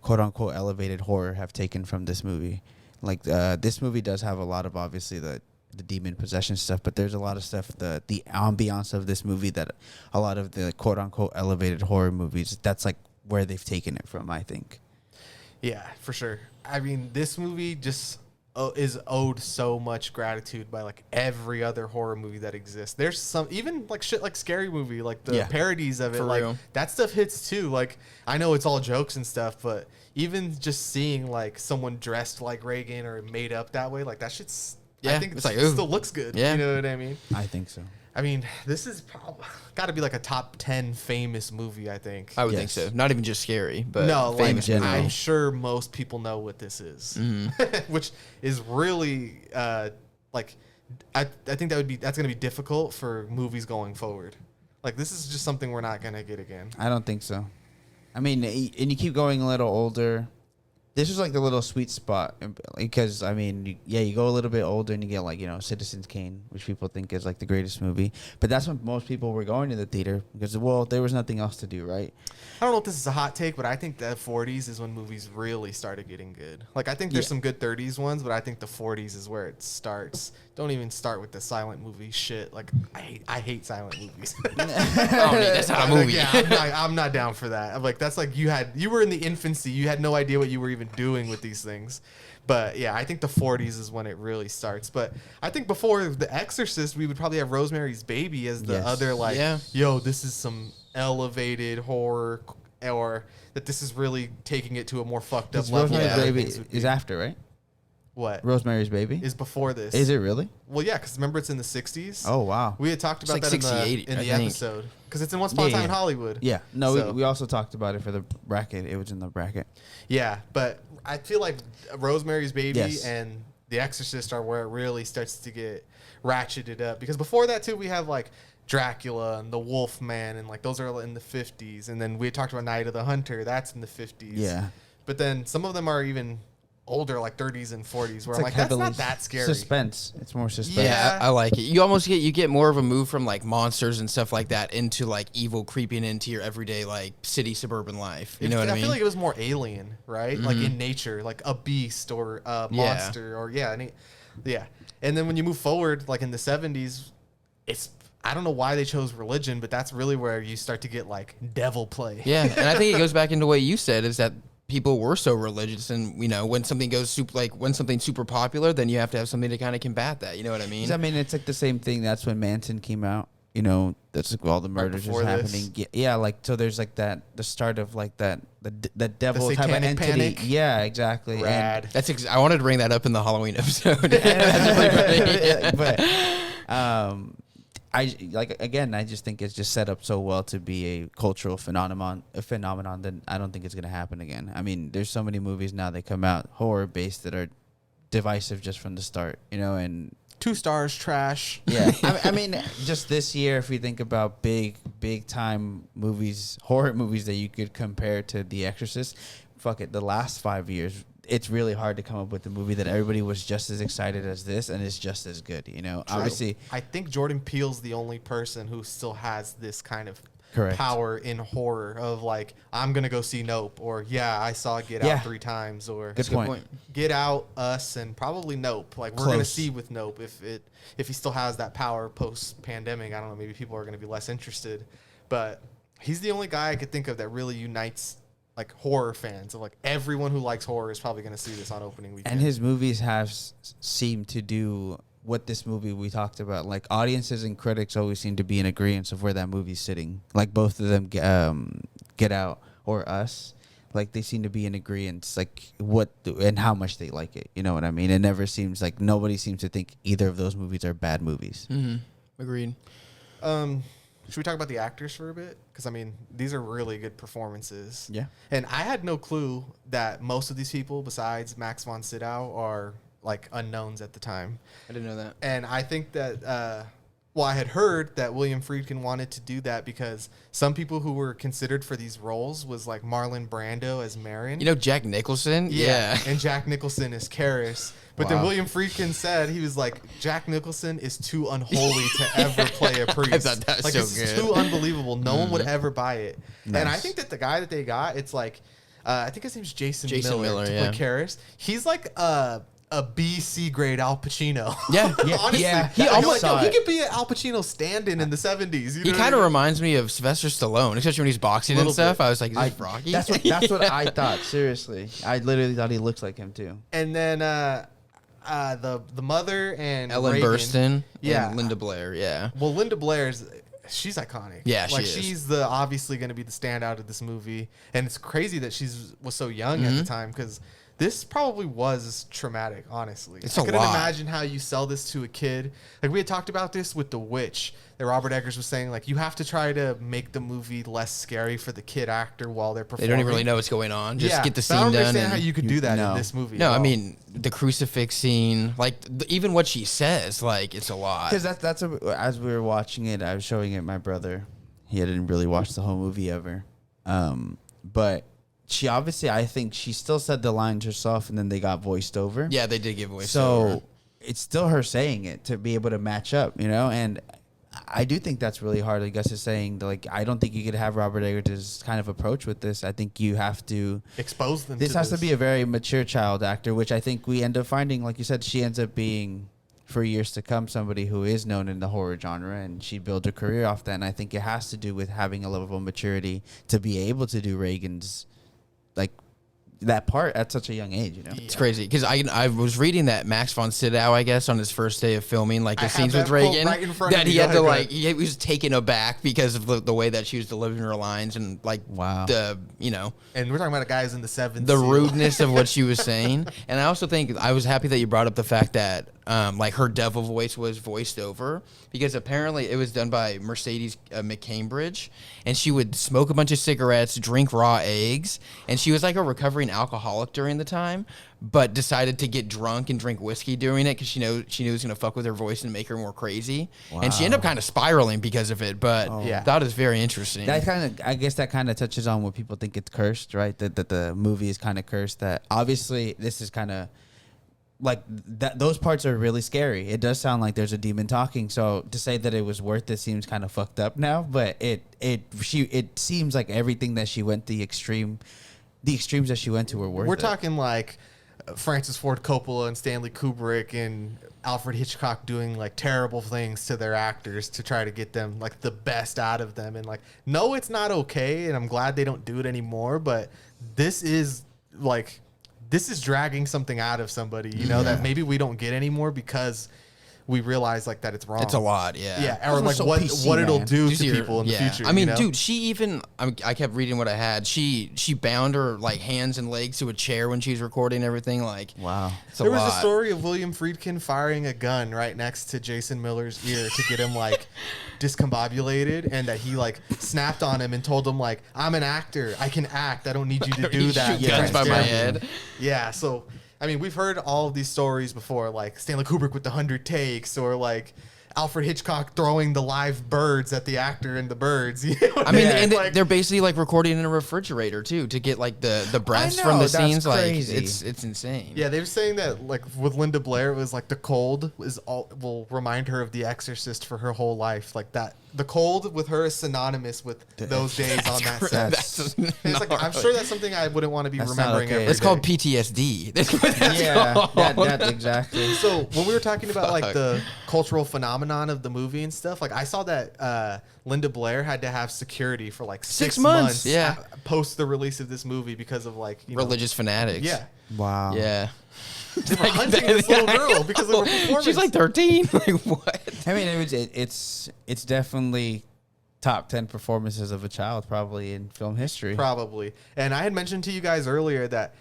quote unquote elevated horror have taken from this movie. Like this movie does have a lot of obviously the demon possession stuff, but there's a lot of stuff the ambiance of this movie that a lot of the quote unquote elevated horror movies, that's like where they've taken it from, I think. Yeah, for sure. I mean, this movie just is owed so much gratitude by like every other horror movie that exists. There's some even like shit like Scary Movie, like the Yeah. parodies of it, For like real. that stuff hits too. Like I know it's all jokes and stuff, but even just seeing like someone dressed like Reagan or made up that way, like that shit's I Yeah, think it's it like, ooh. still looks good. Yeah. You know what I mean? I think so. I mean, this is got to be like a top 10 famous movie, I think. I would think Yes. so. Not even just scary, but No, like famous. general. I'm sure most people know what this is, which is really like I think that's gonna be difficult for movies going forward. Like this is just something we're not gonna get again. I don't think so. I mean, and you keep going a little older, this was like the little sweet spot because I mean, you go a little bit older and you get like Citizen Kane, which people think is like the greatest movie, but that's when most people were going to the theater because there was nothing else to do, right? I don't know if this is a hot take, but I think the 40s is when movies really started getting good. Like I think there's some good 30s ones, but I think the 40s is where it starts. Don't even start with the silent movie shit. Like I hate silent movies. That's not a movie. Yeah, I'm not down for that. I'm like that's like you were in the infancy. You had no idea what you were even doing with these things. But yeah, I think the 40s is when it really starts. But I think before The Exorcist, we would probably have Rosemary's Baby as the other like, yo, this is some elevated horror, or that this is really taking it to a more fucked up level. Rosemary's Baby is after, right? What? Rosemary's Baby is before this. Is it really? Well, yeah, because remember it's in the 60s. Oh, wow. We had talked about like that 68, in the episode. Because it's in Once Upon a Time in Hollywood. Yeah. No, So- we also talked about it for the bracket. It was in the bracket. Yeah, but I feel like Rosemary's Baby Yes. and The Exorcist are where it really starts to get ratcheted up. Because before that, too, we have like Dracula and the Wolf Man, and like those are in the 50s. And then we talked about Night of the Hunter. That's in the 50s. Yeah. But then some of them are even older, like 30s and 40s, where It's I'm like, that's heavily not that scary. Suspense. It's more suspense. Yeah, I like it. You almost get more of a move from like monsters and stuff like that into like evil creeping into your everyday like city suburban life. You know what I mean? I feel like it was more alien, right? Like in nature, like a beast or a monster, or yeah. And then when you move forward, like in the 70s, I don't know why they chose religion, but that's really where you start to get like devil play. Yeah, and I think it goes back into what you said is that people were so religious, and when something goes when something's super popular, then you have to have something to kind of combat that. You know what I mean? I mean, it's like the same thing. That's when Manson came out. That's like all the murders is happening. Yeah, like so. There's like the start of like the devil type of satanic entity. panic. Yeah, exactly. Rad. That's I wanted to bring that up in the Halloween episode. But I just think it's just set up so well to be a cultural phenomenon that I don't think it's gonna happen again. I mean, there's so many movies now that come out horror based that are divisive just from the start, and 2 stars, trash. yeah. I mean, just this year, if we think about big time movies, horror movies that you could compare to The Exorcist, fuck it, the last 5 years, it's really hard to come up with a movie that everybody was just as excited as this and is just as good. Obviously, I think Jordan Peele's the only person who still has this kind of Correct. power in horror of like, I'm gonna go see Nope, or I saw Get Out 3 times, or Good point. Get Out, Us, and probably Nope. Like we're gonna see with Nope if he still has that power post pandemic. I don't know, maybe people are gonna be less interested, but he's the only guy I could think of that really unites like horror fans. Of like everyone who likes horror is probably gonna see this on opening weekend. and his movies have seemed to do what this movie we talked about. Like audiences and critics always seem to be in agreement of where that movie's sitting. Like both of them, Get Out or Us, like they seem to be in agreement, like and how much they like it. You know what I mean? It never seems like nobody seems to think either of those movies are bad movies. Mm-hmm. Agreed. Should we talk about the actors for a bit? Because, I mean, these are really good performances. Yeah. And I had no clue that most of these people, besides Max von Sydow, are, like, unknowns at the time. I didn't know that. And I think that, I had heard that William Friedkin wanted to do that because some people who were considered for these roles was, like, Marlon Brando as Marin. Jack Nicholson? Yeah. And Jack Nicholson as Carys. But then William Friedkin said, he was like, Jack Nicholson is too unholy to ever play a priest. I thought that was like, so this is good. too unbelievable. No one would ever buy it. Nice. And I think that the guy that they got, it's like, I think his name's Jason Miller to yeah. play Carys. He's like a B-C grade Al Pacino. Yeah. Honestly. Yeah. He He could be an Al Pacino stand-in in the 70s. He kind of reminds me of Sylvester Stallone, especially when he's boxing and Little stuff. bit. I was like, is this Rocky? That's what I thought. Seriously, I literally thought he looks like him too. And then the mother and Ellen Reagan, Burstyn Yeah. and Linda Blair, yeah. Well, Linda she's iconic. Yeah, she like is. she's obviously going to be the standout of this movie, and it's crazy that was so young at the time because this probably was traumatic. Honestly, It's I a couldn't lot. imagine how you sell this to a kid. Like we had talked about this with The Witch. That Robert Eggers was saying, like you have to try to make the movie less scary for the kid actor while they're They performing. don't even really know what's going on. Just get the but I scene don't done. understand how And, you could do that No. in this movie. no, at I all. mean, the crucifix scene, like even what she says, like it's a lot. Because as we were watching it, I was showing it my brother. He didn't really watch the whole movie ever, but she obviously, I think she still said the lines herself, and then they got voiced over. Yeah, they did give voice So over. it's still her saying it to be able to match up, you know? And I do think that's really hard. I guess is saying that, like, I don't think you could have Robert Eggers' kind of approach with this. I think you have to expose them. This has to be a very mature child actor, which I think we end up finding, like you said, she ends up being, for years to come, somebody who is known in the horror genre, and she built her career off that. And I think it has to do with having a level of maturity to be able to do Reagan's, like, that part at such a young age, you know? It's crazy because I was reading that Max von Sydow, I guess, on his first day of filming, like the I scenes have with that quote Reagan, right in front of that me. he had Go to ahead. he was taken aback because of the way that she was delivering her lines and like Wow. the you know And we're talking about a guys in the 70s. the rudeness of what she was saying. And I also think I was happy that you brought up the fact that like her devil voice was voiced over because apparently it was done by Mercedes McCambridge, and she would smoke a bunch of cigarettes, drink raw eggs, and she was like a recovering alcoholic during the time, but decided to get drunk and drink whiskey during it because she knew it was gonna fuck with her voice and make her more crazy. And she ended up kind of spiraling because of it. But Yeah. that is very interesting. I guess that kind of touches on what people think it's cursed, right? That the movie is kind of cursed. That obviously this is kind of like that. Those parts are really scary. It does sound like there's a demon talking. So to say that it was worth it seems kind of fucked up now. But it seems like everything that she went the extremes that she went to were worth it. We're talking like Francis Ford Coppola and Stanley Kubrick and Alfred Hitchcock doing like terrible things to their actors to try to get them like the best out of them. And like, no, it's not okay. And I'm glad they don't do it anymore. But this is dragging something out of somebody, you know, that maybe we don't get anymore because we realize like that it's wrong. It's a lot, yeah. Yeah, or We're like so what PC, it'll man. do Just to your- people in the future. I mean, you know? dude, she even I kept reading what I had. She bound her like hands and legs to a chair when she was recording everything. Like, Wow. it's a There was lot. a story of William Friedkin firing a gun right next to Jason Miller's ear to get him like discombobulated, and that he like snapped on him and told him like, "I'm an actor. I can act. I don't need you to do that." Shoot guns to by my scare me." head. Yeah. So I mean, we've heard all of these stories before, like Stanley Kubrick with the 100 takes, or like Alfred Hitchcock throwing the live birds at the actor and the birds. You know what I mean, mean? and Like- they're basically like recording in a refrigerator too to get like the breaths from know, the that's scenes. crazy. Like, it's insane. Yeah, they were saying that like with Linda Blair, it was like the cold will remind her of The Exorcist for her whole life. Like that, the cold with her is synonymous with those days on that set. That's And it's like, I'm sure that's something I wouldn't want to be That's not remembering okay. every It's called day. PTSD. That's what that's Yeah, called. that exactly. So when we were talking about like Fuck. the cultural phenomenon of the movie and stuff, like I saw that Linda Blair had to have security for like 6 months, yeah. post the release of this movie because of like Religious fanatics. Yeah, Wow. Yeah. they were hunting this little girl because of her performance. She's like 13. Like, what? I mean, it's definitely top 10 performances of a child probably in film history. Probably. And I had mentioned to you guys earlier that,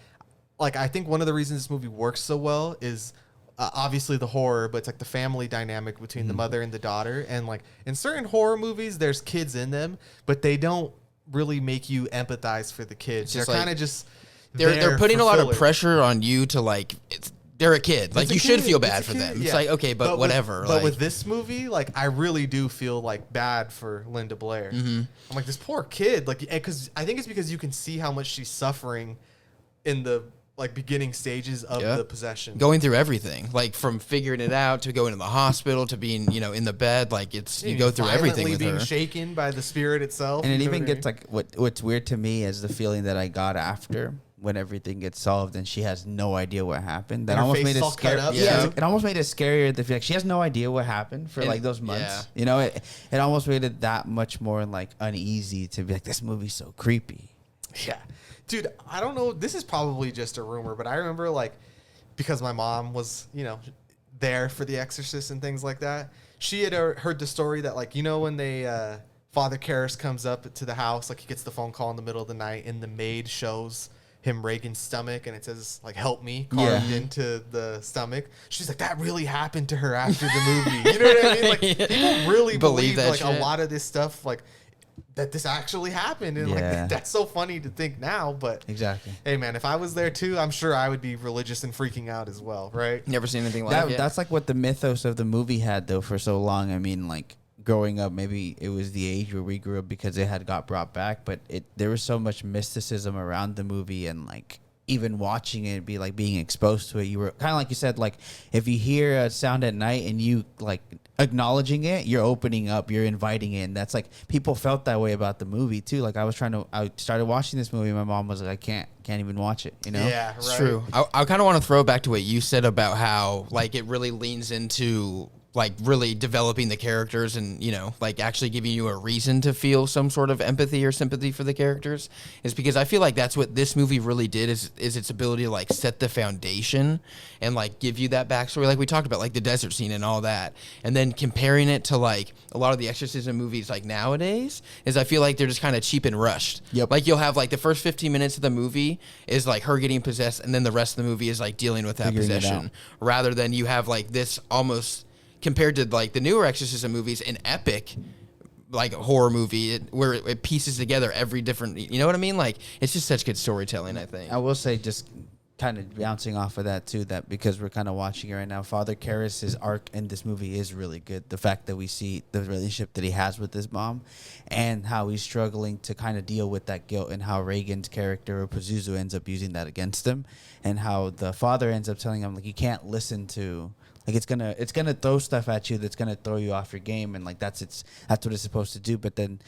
like, I think one of the reasons this movie works so well is obviously the horror, but it's like the family dynamic between the mother and the daughter. And like in certain horror movies, there's kids in them, but they don't really make you empathize for the kids. They're just like- kind of just They're putting for a lot of filler. pressure on you to like. They're a kid. Like It's a you should kid. feel It's bad a for kid. them. It's Yeah. like okay, but whatever. But like, with this movie, like I really do feel like bad for Linda Blair. Mm-hmm. I'm like this poor kid, like because I think it's because you can see how much she's suffering in the like beginning stages of Yeah. the possession. going through everything, like from figuring it out to going to the hospital to being, in the bed. Like you go through everything Violently with being her. shaken by the spirit itself. And it you know even what I gets mean? like what's weird to me is the feeling that I got after when everything gets solved and she has no idea what happened. That And her almost face made is it all cut scary. up, Yeah, too. it almost made it scarier. The fact she has no idea what happened for And- like those months. yeah. You know, it almost made it that much more like uneasy to be like, this movie's so creepy. Yeah. Dude, I don't know. This is probably just a rumor, but I remember, like, because my mom was, there for The Exorcist and things like that, she had heard the story that, like, when they, Father Carys comes up to the house, like, he gets the phone call in the middle of the night, and the maid shows him Reagan's stomach, and it says, like, help me, carved into the stomach. She's like, that really happened to her after the movie. You know what I mean? Like, people really Believe believe that like, a shit. lot of this stuff, like, that this actually happened, and Yeah. like that's so funny to think now. But Exactly. hey, man, if I was there too, I'm sure I would be religious and freaking out as well, right? Never seen anything like it. That's like what the mythos of the movie had though for so long. I mean, like growing up, maybe it was the age where we grew up because it had got brought back, but there was so much mysticism around the movie, and like even watching it, be like being exposed to it, you were kind of like you said, like if you hear a sound at night and you like acknowledging it, you're opening up, you're inviting it. And that's like people felt that way about the movie too. Like I started watching this movie, my mom was like, I can't even watch it, you know? Yeah, right. It's true. I kind of want to throw back to what you said about how like it really leans into like really developing the characters and, you know, like actually giving you a reason to feel some sort of empathy or sympathy for the characters, is because I feel like that's what this movie really did is its ability to like set the foundation and like give you that backstory. Like we talked about, like the desert scene and all that. And then comparing it to like a lot of the exorcism movies like nowadays is I feel like they're just kind of cheap and rushed. Yep. Like you'll have like the first 15 minutes of the movie is like her getting possessed, and then the rest of the movie is like dealing with that Figuring it possession, out. rather than you have like this almost compared to like the newer exorcism movies, an epic like horror movie where it pieces together every different, you know what I mean? Like it's just such good storytelling, I think. I will say, just kind of bouncing off of that too, that because we're kind of watching it right now, Father Carys' arc in this movie is really good. The fact that we see the relationship that he has with his mom and how he's struggling to kind of deal with that guilt, and how Reagan's character or Pazuzu ends up using that against him, and how the father ends up telling him like you can't listen to, like it's gonna throw stuff at you that's gonna throw you off your game, and like that's what it's supposed to do. But then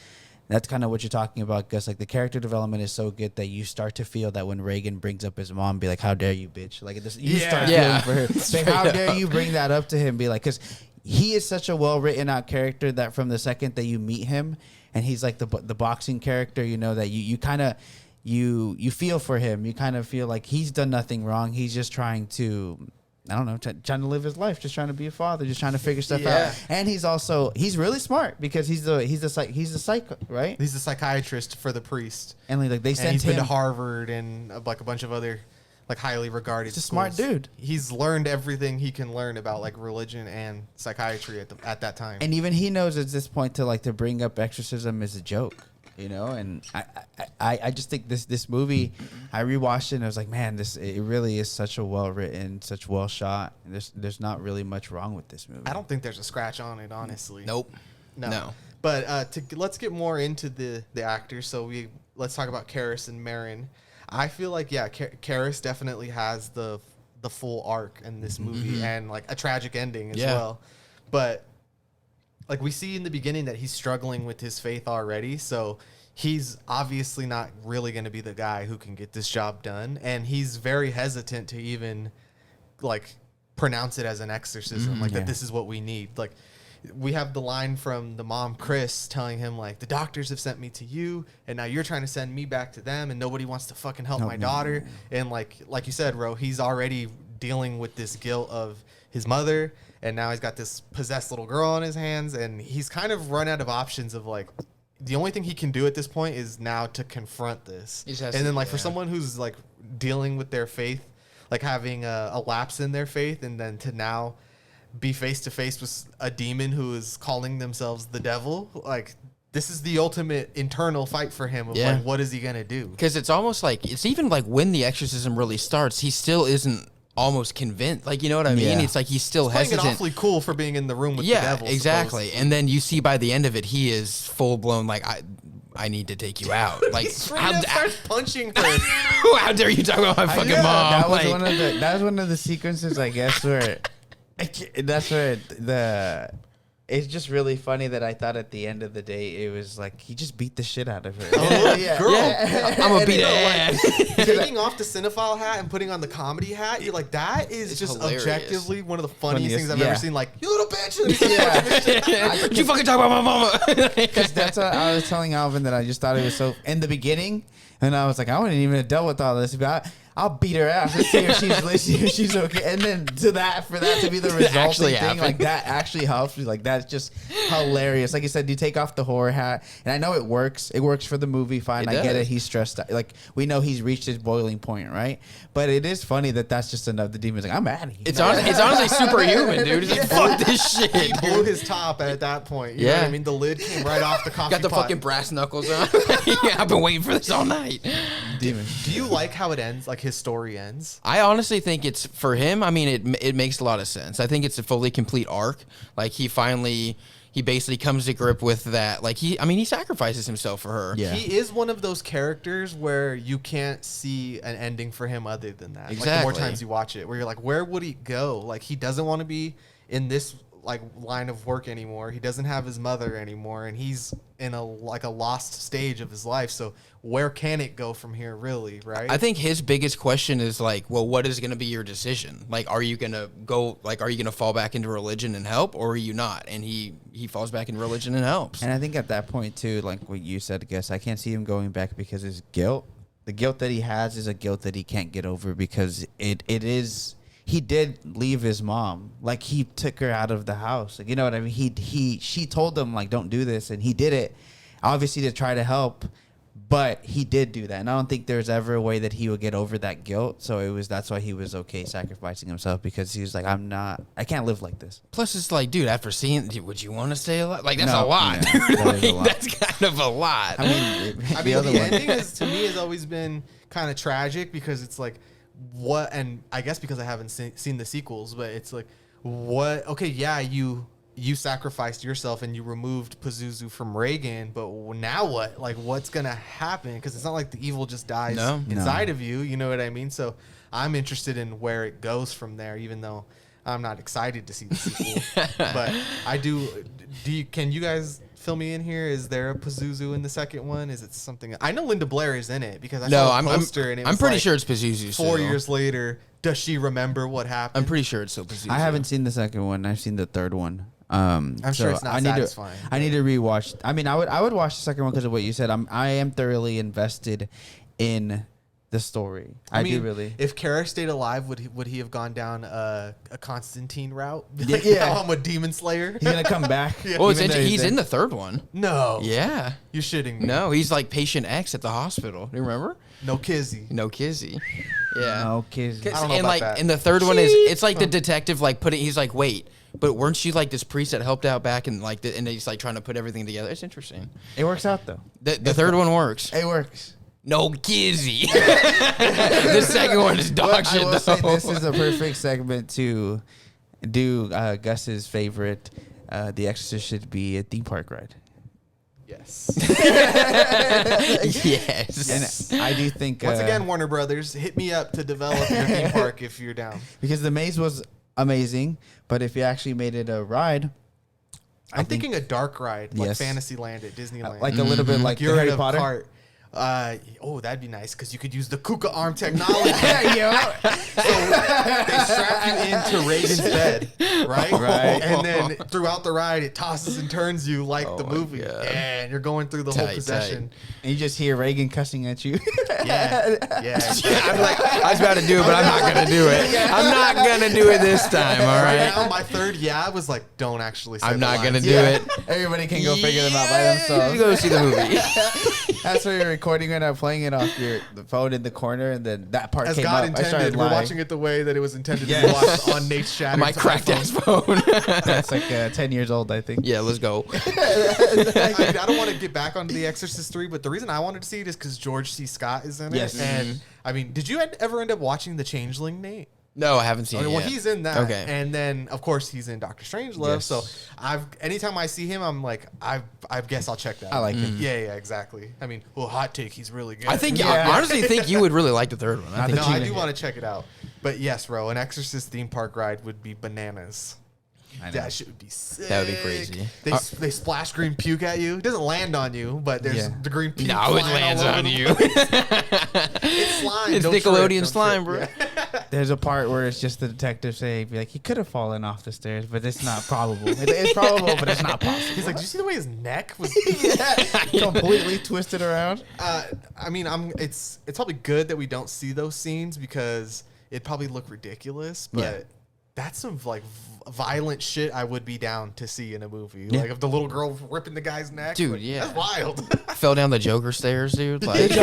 that's kind of what you're talking about, Gus. Like the character development is so good that you start to feel that when Reagan brings up his mom, be like, "How dare you, bitch!" Like this, you start feeling for her. Like, how dare you bring that up to him? Be like, because he is such a well written out character that from the second that you meet him, and he's like the boxing character, you know, that you kind of you feel for him. You kind of feel like he's done nothing wrong. He's just trying to, I don't know, trying to live his life, just trying to be a father, just trying to figure stuff out. And he's really smart because he's the psycho, right? He's the psychiatrist for the priest, and like they sent he's him been to Harvard and like a bunch of other like highly regarded. He's a smart dude. He's learned everything he can learn about like religion and psychiatry at that time. And even he knows at this point to bring up exorcism is a joke, you know. And I just think this movie, I rewatched it and I was like, man, it really is such a well written, such well shot. And there's not really much wrong with this movie. I don't think there's a scratch on it, honestly. Nope. No. But let's get more into the actors. So let's talk about Carys and Marin. I feel like Carys definitely has the full arc in this movie and like a tragic ending as well. But like we see in the beginning that he's struggling with his faith already, so he's obviously not really going to be the guy who can get this job done, and he's very hesitant to even like pronounce it as an exorcism, that this is what we need. Like we have the line from the mom, Chris, telling him like the doctors have sent me to you, and now you're trying to send me back to them, and nobody wants to fucking help my daughter. And like you said, Ro, he's already dealing with this guilt of his mother, and now he's got this possessed little girl on his hands, and he's kind of run out of options of like the only thing he can do at this point is now to confront this. And then like for someone who's like dealing with their faith, like having a lapse in their faith, and then to now be face to face with a demon who is calling themselves the devil, like this is the ultimate internal fight for him of like what is he gonna do? Because it's almost like it's even like when the exorcism really starts, he still isn't almost convinced, like, you know what I mean? It's like he's still hesitant. Playing it awfully cool for being in the room with the devil. Yeah, exactly. Supposedly. And then you see by the end of it, he is full blown like I need to take you out. Like starts punching her. How dare you talk about my fucking mom? That was one of the sequences, I guess, where it's just really funny that I thought at the end of the day it was like he just beat the shit out of her. Girl, I'm gonna beat her ass. Taking off the cinephile hat and putting on the comedy hat, you're like, that is it's just hilarious. Objectively one of the funniest things I've ever seen. Like, you little bitch. You fucking talk about my mama. Because that's what I was telling Alvin, that I just thought it was so in the beginning, and I was like, I wouldn't even have dealt with all this, but I'll beat her ass and see if she's okay. And then for that to be the resulting thing, like that actually helps me. Like that's just hilarious. Like you said, you take off the horror hat, and I know it works. It works for the movie. Fine, I get it. He's stressed out. Like we know he's reached his boiling point, right? But it is funny that's just enough. The demon's like, I'm out of here. It's honestly superhuman, dude. He's like, fuck this shit. He blew his top at that point. You know what I mean? The lid came right off the coffee Got the pot. fucking brass knuckles on. I've been waiting for this all night. Demon. Do you like how it ends? Like his story ends? I honestly think it's for him. I mean, it makes a lot of sense. I think it's a fully complete arc. Like he finally, he basically comes to grip with that. Like he sacrifices himself for her. Yeah. He is one of those characters where you can't see an ending for him other than that. Like the Exactly. more times you watch it, where you're like, where would he go? Like he doesn't want to be in this like line of work anymore. He doesn't have his mother anymore, and he's in a lost stage of his life. So where can it go from here, really? Right? I think his biggest question is like, well, what is going to be your decision? Like, are you going to fall back into religion and help, or are you not? And he falls back into religion and helps. And I think at that point too, like what you said, I guess I can't see him going back because his guilt, the guilt that he has, is a guilt that he can't get over because it is. He did leave his mom. Like he took her out of the house. Like, you know what I mean? She told him like, don't do this. And he did it obviously to try to help, but he did do that. And I don't think there's ever a way that he would get over that guilt. So that's why he was okay sacrificing himself, because he was like, I can't live like this. Plus, it's like, dude, after seeing, would you want to stay alive? Like, that's a No, lot. yeah, dude. that is a Like, lot. that's kind of a lot. I mean, the ending is to me has always been kind of tragic because it's like, what, and I guess because I haven't seen the sequels, but it's like, what? Okay, yeah, you sacrificed yourself and you removed Pazuzu from Reagan, but now what? Like, what's gonna happen? Because it's not like the evil just dies inside of you. You know what I mean? So I'm interested in where it goes from there, even though I'm not excited to see the sequel. But I do. Can you guys fill me in here? Is there a Pazuzu in the second one? Is it something? I know Linda Blair is in it because I saw a poster and it was I'm pretty like sure it's Pazuzu. 4 years later, does she remember what happened? I'm pretty sure it's still Pazuzu. I haven't seen the second one. I've seen the third one. I'm sure it's not satisfying. I need to rewatch. I mean, I would watch the second one because of what you said. I am thoroughly invested in the story. I do really. If Carys stayed alive, would he have gone down a Constantine route? Yeah. I'm a demon slayer. He's gonna come back. Well, it's even though he's in the third one. No. Yeah. You're shitting me. No, he's like patient X at the hospital. Do you remember? No Kizzy. No Kizzy. Yeah. No kids. I don't know And about like, that. and the third one is, it's like the detective like he's like, wait, but weren't you like this priest that helped out back and like, and he's like trying to put everything together. It's interesting. It works out though. The third one works. It works. No Kizzy. The second one is dog But shit I will though. say this is a perfect segment to do Gus's favorite. The Exorcist should be a theme park ride. Yes. Yes. And I do think Once again, Warner Brothers, hit me up to develop your theme park if you're down. because the maze was amazing, but if you actually made it a ride, I'm thinking a dark ride, like Yes. Fantasyland at Disneyland. like a little bit like the You're Harry in a Potter. cart. That'd be nice because you could use the Kuka arm technology. So they strap you into Reagan's bed, right? Right. And then throughout the ride, it tosses and turns you like the my movie. God. And you're going through the whole Tight, possession. And you just hear Reagan cussing at you. Yeah. I'm like, I was about to do it, but I'm not gonna do it. I'm not gonna do it this time. All Right right. now, my third was like, don't actually say I'm the not lines. gonna do Yeah. it. Everybody can go figure them out by You themselves. go see the movie. That's where you're recording right now, playing it off the phone in the corner, and then that part As came God up. I started intended, we're lying. watching it the way that it was intended to Yes. be watched on Nate's shattered My cracked ass phone. That's like 10 years old, I think. Yeah, let's go. I don't want to get back onto The Exorcist 3, but the reason I wanted to see it is because George C. Scott is in it. Yes. And, I mean, did you ever end up watching The Changeling, Nate? No, I haven't seen Okay, it well, yet. he's in that. Okay. And then, of course, he's in Doctor Strangelove. Yes. So, anytime I see him, I'm like, I guess I'll check that I out. like him. Yeah, exactly. I mean, well, hot take, he's really good. I think, Yeah. I honestly think you would really like the third one. I think No, the I Cheetah do Head. want to check it out. But yes, bro, an Exorcist theme park ride would be bananas. I know. That shit would be sick. That would be crazy. They splash green puke at you. It doesn't land on you, but there's Yeah. the green puke. No, it flying lands all over on the you. place. It's slime. It's Don't trip, Nickelodeon don't slime, trip. bro. Yeah. There's a part where it's just the detective saying, be like, he could have fallen off the stairs, but it's not probable. It's probable, but it's not possible. He's like, did you see the way his neck was? Completely twisted around. I mean, it's probably good that we don't see those scenes because it'd probably look ridiculous, but Yeah. that's some like violent shit I would be down to see in a movie. Yeah. Like if the little girl ripping the guy's neck, Dude, like, yeah. that's wild. Fell down the Joker stairs, dude. Like, She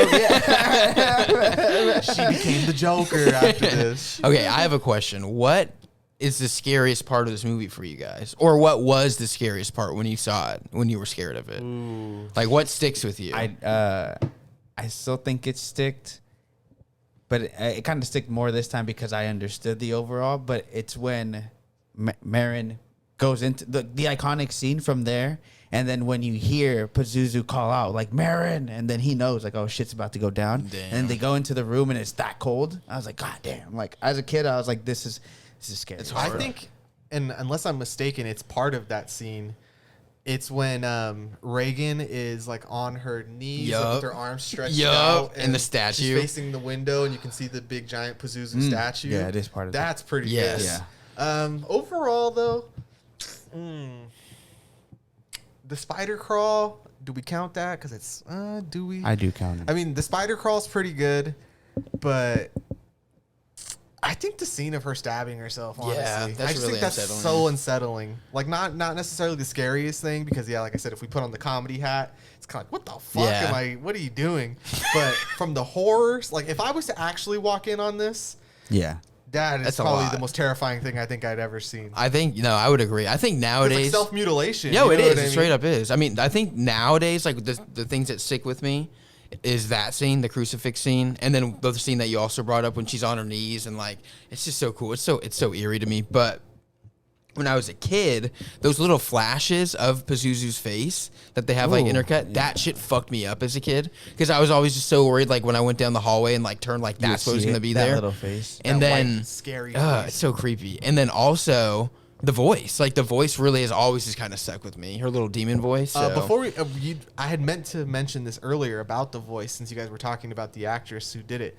became the Joker after this. okay, I have a question. What is the scariest part of this movie for you guys? Or what was the scariest part when you saw it, when you were scared of it? Like, what sticks with you? I still think it sticked, but it kind of sticked more this time because I understood the overall. But it's when Marin goes into the iconic scene from there. And then when you hear Pazuzu call out like Marin, and then he knows like, oh, shit's about to go down. Damn. And then they go into the room and it's that cold. I was like, God damn. Like as a kid, I was like, this is scary. I think, and unless I'm mistaken, it's part of that scene. It's when Reagan is like on her knees like, with her arms stretched out. And the statue. She's facing the window and you can see the big giant Pazuzu statue. Yeah, it is part of that. That's pretty Yes. good. Yeah. Overall, though, the spider crawl, do we count that? Because it's, do we? I do count it. I mean, the spider crawl's pretty good, but I think the scene of her stabbing herself, honestly, Yeah, that's I just really think that's unsettling. so unsettling. Like, not necessarily the scariest thing, because, yeah, like I said, if we put on the comedy hat, it's kind of like, what the fuck Yeah. what are you doing? But from the horrors, like, if I was to actually walk in on this, Yeah. that is That's a probably lot. the most terrifying thing I think I'd ever seen. I think, I would agree. I think It's nowadays. like self-mutilation. Yo, you it know is. what I It mean? straight up is. I mean, I think nowadays, like the things that stick with me is that scene, the crucifix scene, and then the scene that you also brought up when she's on her knees, and like it's just so cool. It's so eerie to me. But when I was a kid, those little flashes of Pazuzu's face that they have like Ooh, intercut, that shit fucked me up as a kid because I was always just so worried. Like when I went down the hallway and like turned, like that's what was gonna be that there. little face. And That then white, scary it's so creepy. And then also the voice, like the voice really has always just kind of stuck with me. Her little demon voice. So. Before I had meant to mention this earlier about the voice, since you guys were talking about the actress who did it.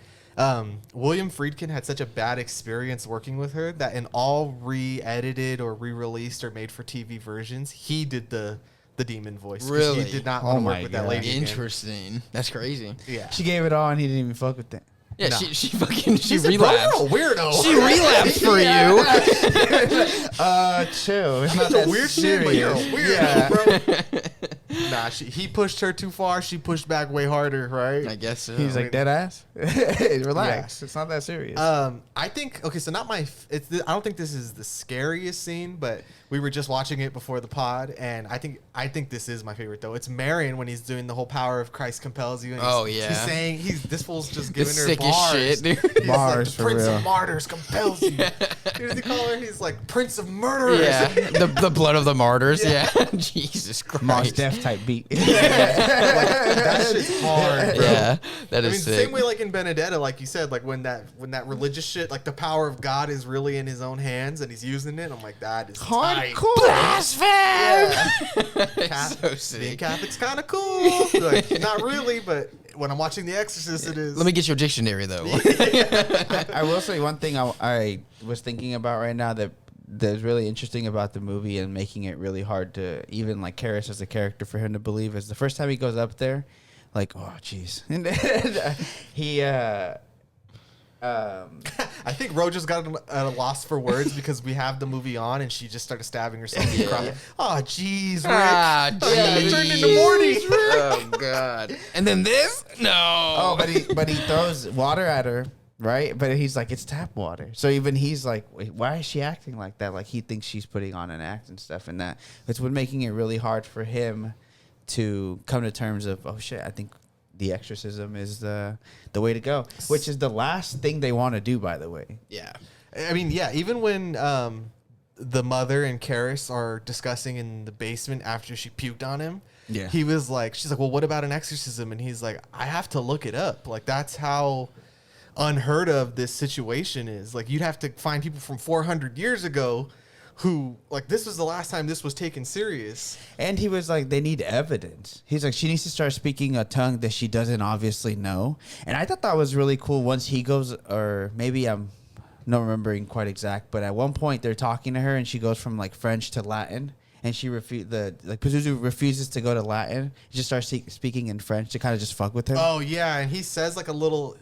William Friedkin had such a bad experience working with her that in all re-edited or re-released or made-for-TV versions, he did the demon voice. 'Cause Really? He did not Oh want to my work with that God. lady again. Interesting. That's crazy. Yeah. She gave it all and he didn't even fuck with it. Yeah, No. she fucking she said, "Bro, relapsed. you're a weirdo. She relapsed for you. Chill. It's not You're that a weird shit, but you're a serious. weirdo, bro. Nah, he pushed her too far. She pushed back way harder, right? I guess so. He's like, dead ass? Relax. It's not that serious. I think so. Not my. I don't think this is the scariest scene, but we were just watching it before the pod, and I think this is my favorite though. It's Marion when he's doing the whole power of Christ compels you. And he's saying this fool's just giving It's her sick as bars. shit, dude. He's Bars like, the for Prince real. of Martyrs compels you. What does he call her? He's like Prince of Murderers. Yeah, the blood of the martyrs. Yeah, Jesus Mos Christ. Def type beat. That shit's hard, bro. Yeah, that I is mean, sick. same way like in Benedetta, like you said, like when that religious shit, like the power of God is really in his own hands and he's using it. I'm like, that is tight. Blasphemy. Catholic, so being sick. Catholic's kind of cool. Like, not really, but when I'm watching The Exorcist, it is. Let me get your dictionary though. I will say one thing I was thinking about right now that's really interesting about the movie and making it really hard to even like Carys as a character for him to believe is the first time he goes up there, like, oh jeez, he I think Ro just got at a loss for words because we have the movie on and she just started stabbing herself in the crotch. Oh, jeez, Rick. Ah, It turned into jeez. Morty. Oh God. And then this? No. oh but he throws water at her. Right, but he's like, it's tap water. So even he's like, wait, why is she acting like that? Like he thinks she's putting on an act and stuff, and that's what making it really hard for him to come to terms of, oh shit, I think the exorcism is the way to go, which is the last thing they want to do, by the way. Yeah. I mean, yeah, even when the mother and Carys are discussing in the basement after she puked on him, Yeah. he was like, she's like, well, what about an exorcism? And he's like, I have to look it up. Like, that's how unheard of this situation is. Like, you'd have to find people from 400 years ago who, like, this was the last time this was taken serious. And he was like, they need evidence. He's like, she needs to start speaking a tongue that she doesn't obviously know. And I thought that was really cool once he goes, or maybe I'm not remembering quite exact, but at one point they're talking to her and she goes from like French to Latin. And she Pazuzu refuses to go to Latin. He just starts speaking in French to kind of just fuck with her. Oh, yeah, and he says like a little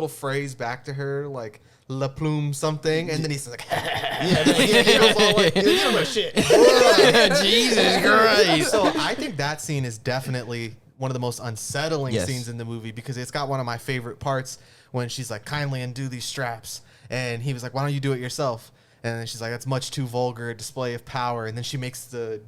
phrase back to her, like La Plume something, and then he says like, he goes all like, you know shit. Jesus Christ. So I think that scene is definitely one of the most unsettling Yes. scenes in the movie because it's got one of my favorite parts when she's like, kindly undo these straps, and he was like, why don't you do it yourself? And then she's like, that's much too vulgar a display of power. And then she makes the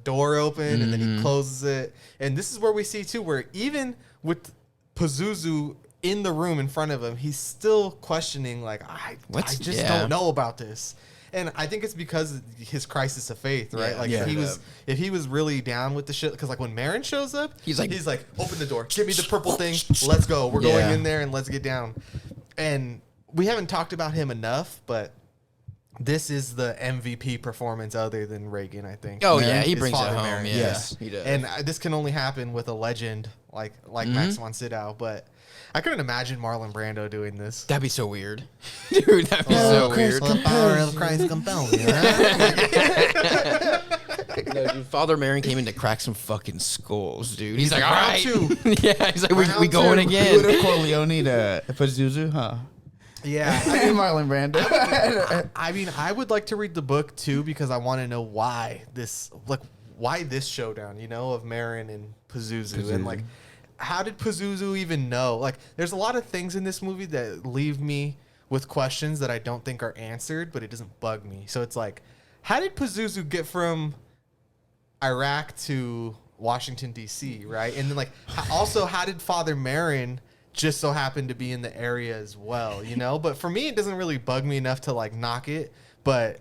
door open, and then he closes it. And this is where we see too, where even with Pazuzu in the room in front of him, he's still questioning, like, I just don't know about this. And I think it's because his crisis of faith, right? Yeah, like yeah. if he was really down with the shit, because like when Marin shows up, he's like, open the door, give me the purple thing, let's go. We're going in there and let's get down. And we haven't talked about him enough, but this is the MVP performance other than Reagan, I think. Oh yeah, he brings it Father home. Marin. Yeah, Yes. he does. And this can only happen with a legend like Max von Sydow, but I couldn't imagine Marlon Brando doing this. That'd be so weird, dude. That'd be so weird. The power of Christ compels you. No, dude, Father Marin came in to crack some fucking skulls, dude. He's like, all round right. two. Yeah, he's like, we Round going two. again. Luda Corleone to Pazuzu, huh? Yeah. I mean, Marlon Brando. I mean, I would like to read the book too because I want to know why this showdown, of Marin and Pazuzu. And like, how did Pazuzu even know? Like, there's a lot of things in this movie that leave me with questions that I don't think are answered, but it doesn't bug me. So it's like, how did Pazuzu get from Iraq to Washington D.C., right? And then like, how did Father Marin just so happen to be in the area as well, But for me, it doesn't really bug me enough to like knock it. But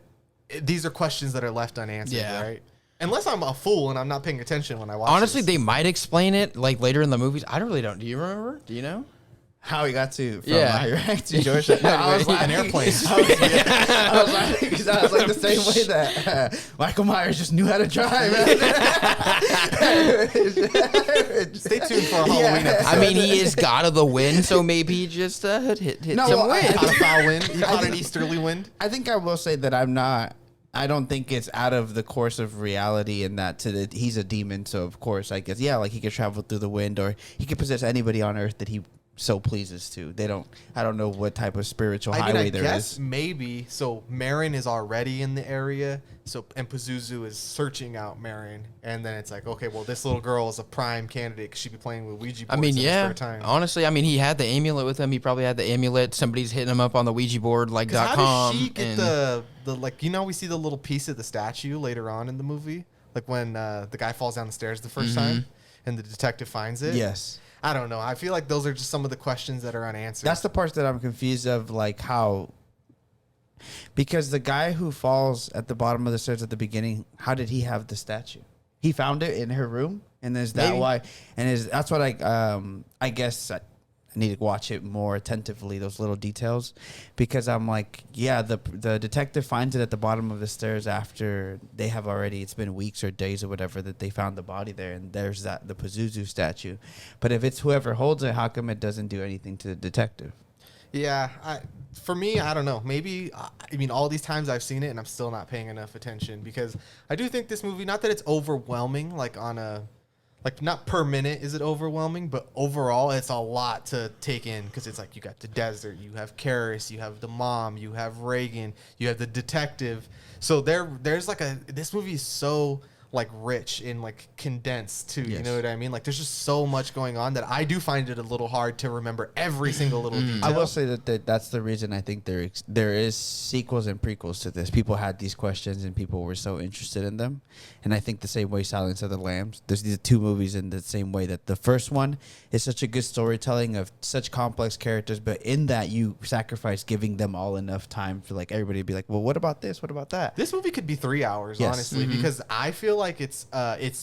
these are questions that are left unanswered, right? Unless I'm a fool and I'm not paying attention when I watch. Honestly, this. they might explain it like later in the movies. I really don't. Do you remember? Do you know? How he got to from Yeah. Iraq to Georgia? No, I was An laughing. airplane. I was laughing because I was like the same way that Michael Myers just knew how to drive. Stay tuned for a Halloween episode. I mean, he is God of the Wind, so maybe he just hit No, some well, wind. Caught a foul wind. He caught an easterly wind. I think I will say that I don't think it's out of the course of reality in that he's a demon, so of course I guess like he could travel through the wind or he could possess anybody on earth that he so pleases to. I don't know what type of spiritual highway there is. Maybe so. Marin is already in the area, and Pazuzu is searching out Marin, and then it's like, okay, well, this little girl is a prime candidate because she'd be playing with Ouija boards. I mean, in her yeah. spare time. Honestly, I mean, he had the amulet with him. He probably had the amulet. Somebody's hitting him up on the Ouija board, like How .com. does she get the like? We see the little piece of the statue later on in the movie, like when the guy falls down the stairs the 1st time, and the detective finds it. Yes. I don't know. I feel like those are just some of the questions that are unanswered. That's the parts that I'm confused of, like how, because the guy who falls at the bottom of the stairs at the beginning, how did he have the statue? He found it in her room, and is that Maybe. why? And that's what I guess I need to watch it more attentively, those little details, because I'm like, yeah, the detective finds it at the bottom of the stairs after they have already, it's been weeks or days or whatever that they found the body there, and there's the Pazuzu statue. But if it's whoever holds it, how come it doesn't do anything to the detective? Yeah, for me, I don't know. Maybe, I mean, all these times I've seen it and I'm still not paying enough attention because I do think this movie, not that it's overwhelming, like not per minute is it overwhelming, but overall it's a lot to take in because it's like you got the desert, you have Carys, you have the mom, you have Reagan, you have the detective. So there's like this movie is so like rich and like condensed too. Yes. You know what I mean? Like there's just so much going on that I do find it a little hard to remember every single little detail. I will say that's the reason I think there is sequels and prequels to this. People had these questions and people were so interested in them. And I think the same way Silence of the Lambs, there's these two movies in the same way that the first one is such a good storytelling of such complex characters, but in that you sacrifice giving them all enough time for like everybody to be like, well, what about this? What about that? This movie could be 3 hours, Yes. honestly, because I feel like it's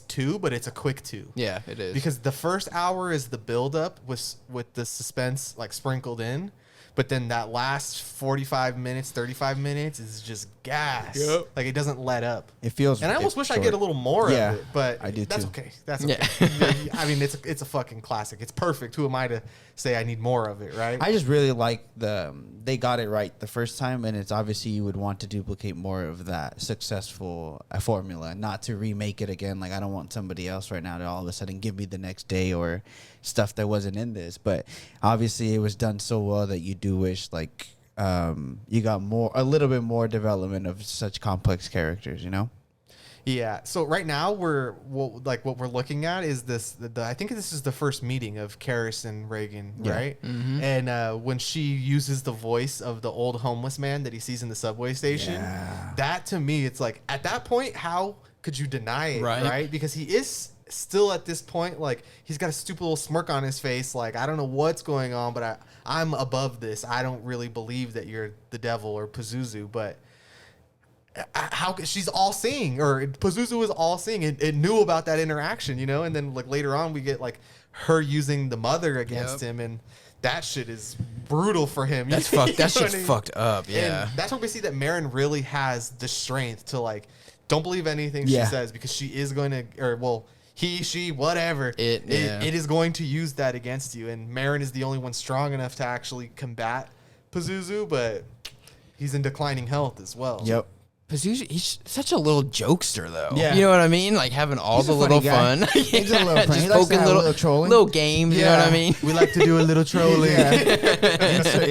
2, but it's a quick 2. Yeah, it is. Because the first hour is the build up with the suspense like sprinkled in, but then that last 45 minutes, 35 minutes is just gas. Yep. Like it doesn't let up. It feels, And I almost wish I short. get a little more Yeah, of it, but I do that's too. okay. That's okay. I mean, it's a fucking classic. It's perfect. Who am I to say I need more of it, right? I just really like they got it right the first time, and it's obviously you would want to duplicate more of that successful formula, not to remake it again. Like I don't want somebody else right now to all of a sudden give me the next day or stuff that wasn't in this. But obviously it was done so well that you do wish like you got a little bit more development of such complex characters, you know? Yeah. So right now what we're looking at is this. I think this is the first meeting of Carys and Reagan, right? Mm-hmm. And when she uses the voice of the old homeless man that he sees in the subway station, that to me, it's like at that point, how could you deny it, right? Because he is still at this point, like he's got a stupid little smirk on his face, like I don't know what's going on, but I'm above this. I don't really believe that you're the devil or Pazuzu, but. how she's all seeing, or Pazuzu is all seeing. It knew about that interaction, you know. And then like later on, we get like her using the mother against him, and that shit is brutal for him. That's fucked. That shit's fucked up. Yeah, and that's when we see that Marin really has the strength to like don't believe anything she says, because she is going to, or well, he, she, whatever, it is going to use that against you. And Marin is the only one strong enough to actually combat Pazuzu, but he's in declining health as well. Yep. Pazuzu, he's such a little jokester, though. Yeah. You know what I mean? Like having all He's the a little funny guy. fun. He's a little funny. Just He likes to poking have a little trolling. little games. You know what I mean? We like to do a little trolling. Insert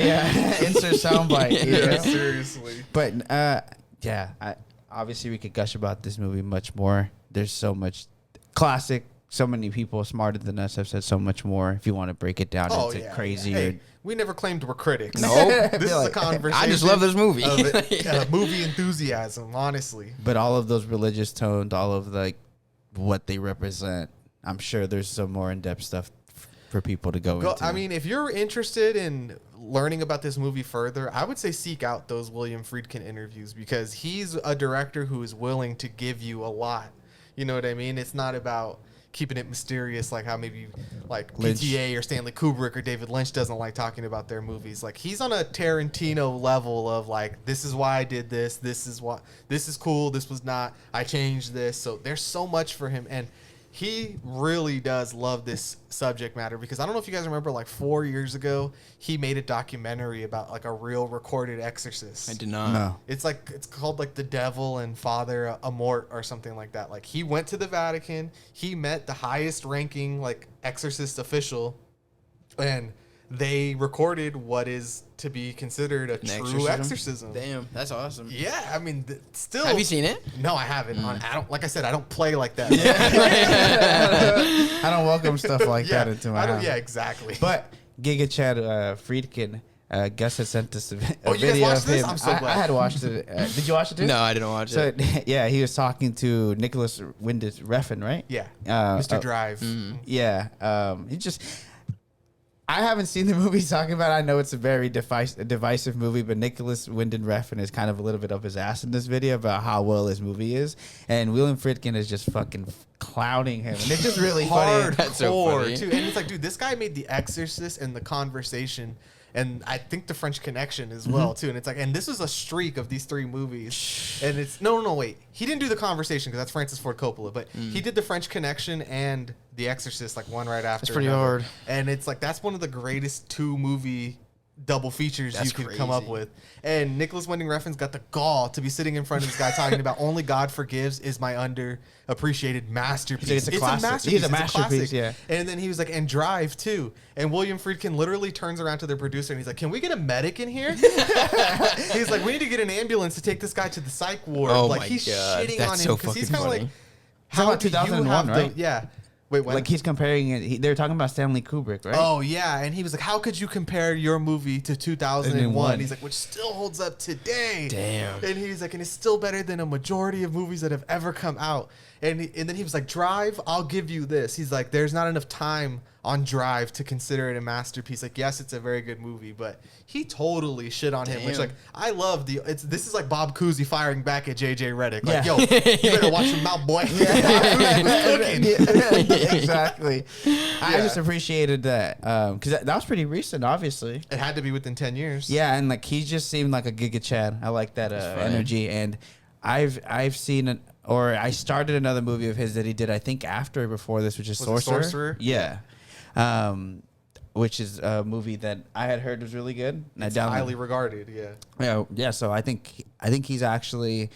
soundbite. Yeah, seriously. But obviously we could gush about this movie much more. There's so much classic. So many people smarter than us have said so much more. If you want to break it down into crazy. Hey, we never claimed we're critics. Nope. This is a conversation. I just love this movie. Of movie enthusiasm, honestly. But all of those religious tones, all of like what they represent, I'm sure there's some more in-depth stuff for people to go into. I mean, if you're interested in learning about this movie further, I would say seek out those William Friedkin interviews, because he's a director who is willing to give you a lot. You know what I mean? It's not about keeping it mysterious like how maybe like Lynch. PTA or Stanley Kubrick or David Lynch doesn't like talking about their movies. Like he's on a Tarantino level of like, this is why I did this. This is what, this is cool. This was not, I changed this. So there's so much for him. And he really does love this subject matter, because I don't know if you guys remember, like 4 years ago, he made a documentary about like a real recorded exorcist. I did not. No. It's called like The Devil and Father Amort or something like that. Like he went to the Vatican, he met the highest ranking like exorcist official, and they recorded what is to be considered a true exorcism. Damn, that's awesome. Yeah, I mean, still. Have you seen it? No, I haven't. I don't. Like I said, I don't play like that. I don't welcome stuff like that into my house. Yeah, exactly. But Giga Chad Friedkin, Gus had sent us a you guys video watched of this? him. I'm so glad. I had watched it. Did you watch it too? No, I didn't watch So it. yeah, he was talking to Nicholas Windus Refn, right? Yeah, Mr. Drive. Yeah, he just. I haven't seen the movie he's talking about. I know it's a very divisive movie, but Nicholas Winding Refn is kind of a little bit up his ass in this video about how well his movie is, and William Friedkin is just fucking clowning him, and it's just really funny. That's so funny. too. And it's like, dude, this guy made The Exorcist and The Conversation, and I think The French Connection as well too. And it's like, and this is a streak of these three movies. And it's no, wait, he didn't do The Conversation because that's Francis Ford Coppola, but he did The French Connection and The Exorcist, like one right after. That's pretty another. hard. And it's like, that's one of the greatest two movie double features That's you could come up crazy. with. And Nicholas Winding Refn's got the gall to be sitting in front of this guy talking about Only God Forgives is my underappreciated masterpiece. It's a classic. He's a masterpiece, yeah. And then he was like, and Drive too. And William Friedkin literally turns around to their producer and he's like, can we get a medic in here? He's like, we need to get an ambulance to take this guy to the psych ward. Oh like my he's God. shitting That's on him so because he's fucking kind of like, funny. How about do you 2001, have right? yeah. Wait, what? Like he's comparing it. They were talking about Stanley Kubrick, right? Oh yeah, and he was like, "How could you compare your movie to 2001?" He's like, "Which still holds up today." Damn. And he's like, "And it's still better than a majority of movies that have ever come out." And then he was like, "Drive, I'll give you this." He's like, "There's not enough time on Drive to consider it a masterpiece." Like, yes, it's a very good movie, but he totally shit on him. Which Damn. like, I love this is like Bob Cousy firing back at JJ Redick. Like, Yeah. yo, you better watch your mouth, boy. Bob Cousy was cooking. Exactly. I just appreciated that because that was pretty recent, obviously. It had to be within 10 years. Yeah, and like he just seemed like a Giga Chad. I like that energy, and I've seen I started another movie of his that he did, I think after or before this, which is Was it Sorcerer. Sorcerer? Yeah. Which is a movie that I had heard was really good. And It's I downloaded. highly regarded, yeah. Yeah. So I think he's actually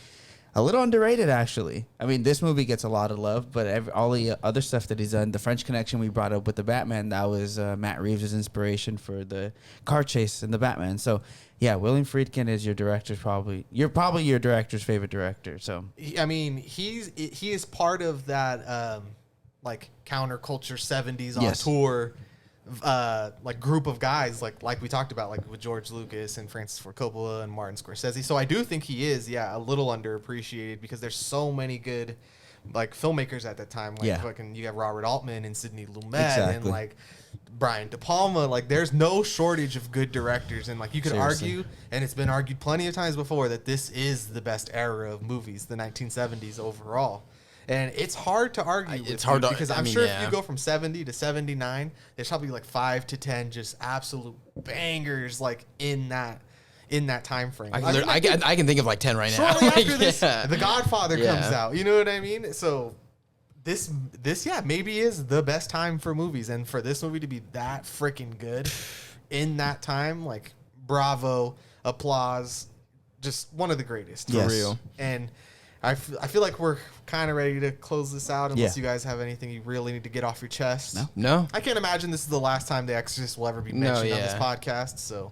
a little underrated. Actually, I mean, this movie gets a lot of love, but all the other stuff that he's done, the French Connection we brought up with the Batman, that was Matt Reeves' inspiration for the car chase in the Batman. So yeah, William Friedkin is your director's probably your director's favorite director. So I mean, he is part of that like counterculture 70s on Yes. tour like group of guys like we talked about, like with George Lucas and Francis Ford Coppola and Martin Scorsese. So I do think he is a little underappreciated because there's so many good like filmmakers at that time. Like fucking you got Robert Altman and Sidney Lumet and Exactly. like Brian De Palma. Like, there's no shortage of good directors, and like you could argue, and it's been argued plenty of times before, that this is the best era of movies, the 1970s overall. And it's hard to argue. It's hard to, because I'm sure if you go from 70 to 79, there's probably like 5 to 10 just absolute bangers like in that time frame. I can think of like 10 right now. Shortly after this, The Godfather comes out. You know what I mean? So this maybe is the best time for movies, and for this movie to be that freaking good in that time, like, bravo, applause, just one of the greatest. Yes. For real. And I feel like we're kind of ready to close this out, unless you guys have anything you really need to get off your chest. No. I can't imagine this is the last time The Exorcist will ever be mentioned on this podcast, so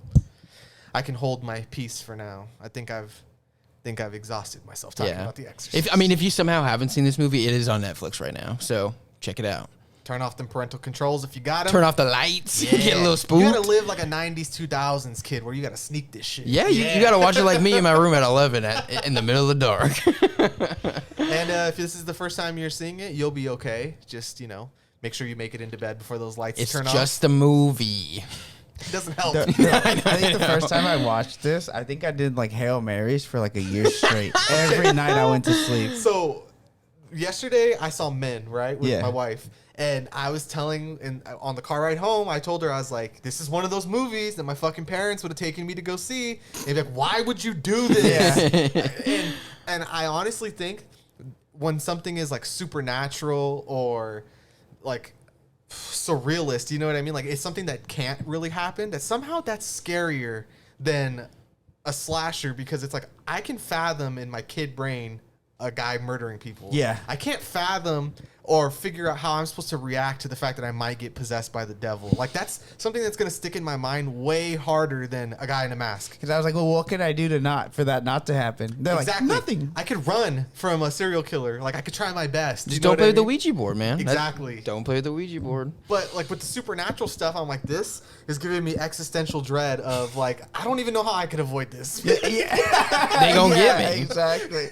I can hold my peace for now. I think I've exhausted myself talking about The Exorcist. If you somehow haven't seen this movie, it is on Netflix right now, so check it out. Turn off them parental controls if you got them. Turn off the lights. Get a little spooked. You gotta live like a 90s, 2000s kid where you gotta sneak this shit. Yeah, you gotta watch it like me in my room at 11 in the middle of the dark. And if this is the first time you're seeing it, you'll be okay. Just, make sure you make it into bed before those lights turn off. It's just a movie. It doesn't help. I think the first time I watched this, I think I did like Hail Marys for like a year straight. Every night I went to sleep. So yesterday I saw Men, right, with my wife. And I was telling, on the car ride home, I told her, I was like, this is one of those movies that my fucking parents would have taken me to go see. They'd be like, why would you do this? And I honestly think when something is like supernatural or like surrealist, you know what I mean? Like, it's something that can't really happen, that somehow that's scarier than a slasher, because it's like, I can fathom in my kid brain a guy murdering people. Yeah. I can't fathom or figure out how I'm supposed to react to the fact that I might get possessed by the devil. Like, that's something that's going to stick in my mind way harder than a guy in a mask. Because I was like, well, what can I do for that not to happen? They're exactly. like, nothing. I could run from a serial killer. Like, I could try my best. Just don't play with the Ouija board, man. Exactly. Don't play with the Ouija board. But, like, with the supernatural stuff, I'm like, this is giving me existential dread of, like, I don't even know how I could avoid this. They gonna get me. Exactly.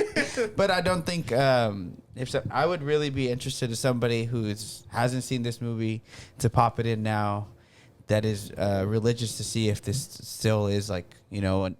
But I don't think... I would really be interested in somebody who hasn't seen this movie to pop it in now, that is religious, to see if this still is like,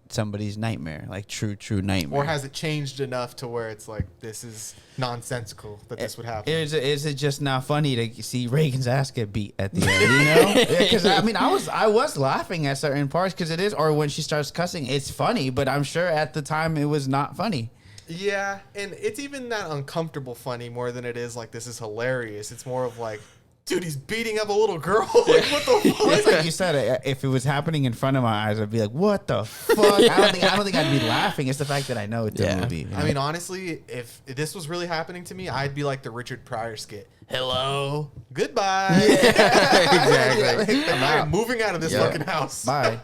somebody's nightmare, like true nightmare. Or has it changed enough to where it's like, this is nonsensical that this would happen? Is it just not funny to see Reagan's ass get beat at the end? Because I was laughing at certain parts, because it is, or when she starts cussing, it's funny, but I'm sure at the time it was not funny. Yeah, and it's even that uncomfortable funny more than it is like, this is hilarious. It's more of like, dude, he's beating up a little girl. Like, what the fuck? It's like you said, if it was happening in front of my eyes, I'd be like, what the fuck? I don't think I'd be laughing. It's the fact that I know it's a movie. I mean, honestly, if this was really happening to me, I'd be like the Richard Pryor skit. Hello. Goodbye. Exactly. I'm moving out of this fucking house. Bye.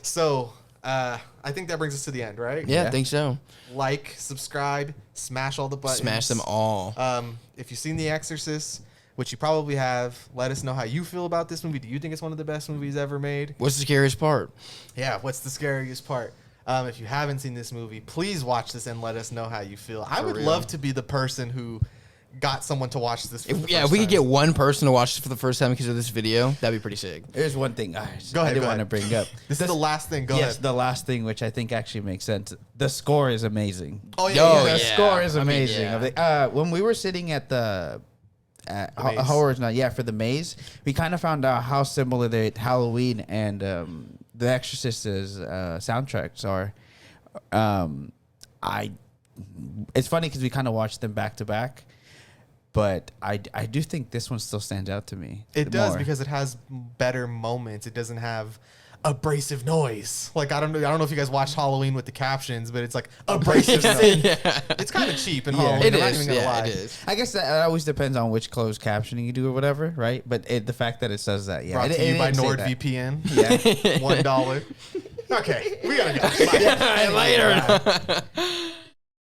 So, I think that brings us to the end, right? Yeah, I think so. Like, subscribe, smash all the buttons. Smash them all. If you've seen The Exorcist, which you probably have, let us know how you feel about this movie. Do you think it's one of the best movies ever made? What's the scariest part? Yeah, what's the scariest part? If you haven't seen this movie, please watch this and let us know how you feel. I would love to be the person who got someone to watch this for the first if we time. could get one person to watch this for the first time because of this video, that'd be pretty sick. There's one thing Go I ahead, didn't want to bring up. This is the last thing. Go Yes, ahead. the last thing, which I think actually makes sense. The score is amazing. Oh, yeah. The score is I mean, amazing. When we were sitting at the maze. horror's not for the maze, we kind of found out how similar the Halloween and the Exorcist's soundtracks are. It's funny because we kind of watched them back to back, but I do think this one still stands out to me. It does, more. because it has better moments. It doesn't have abrasive noise. Like, I don't know if you guys watched Halloween with the captions, but it's like abrasive noise. It's kind of cheap in Halloween. It I'm not is. even gonna lie. It is. I guess that always depends on which closed captioning you do or whatever, right? But the fact that it says that, Brought to you by NordVPN. Yeah. $1. Okay, we gotta go. Bye. Later.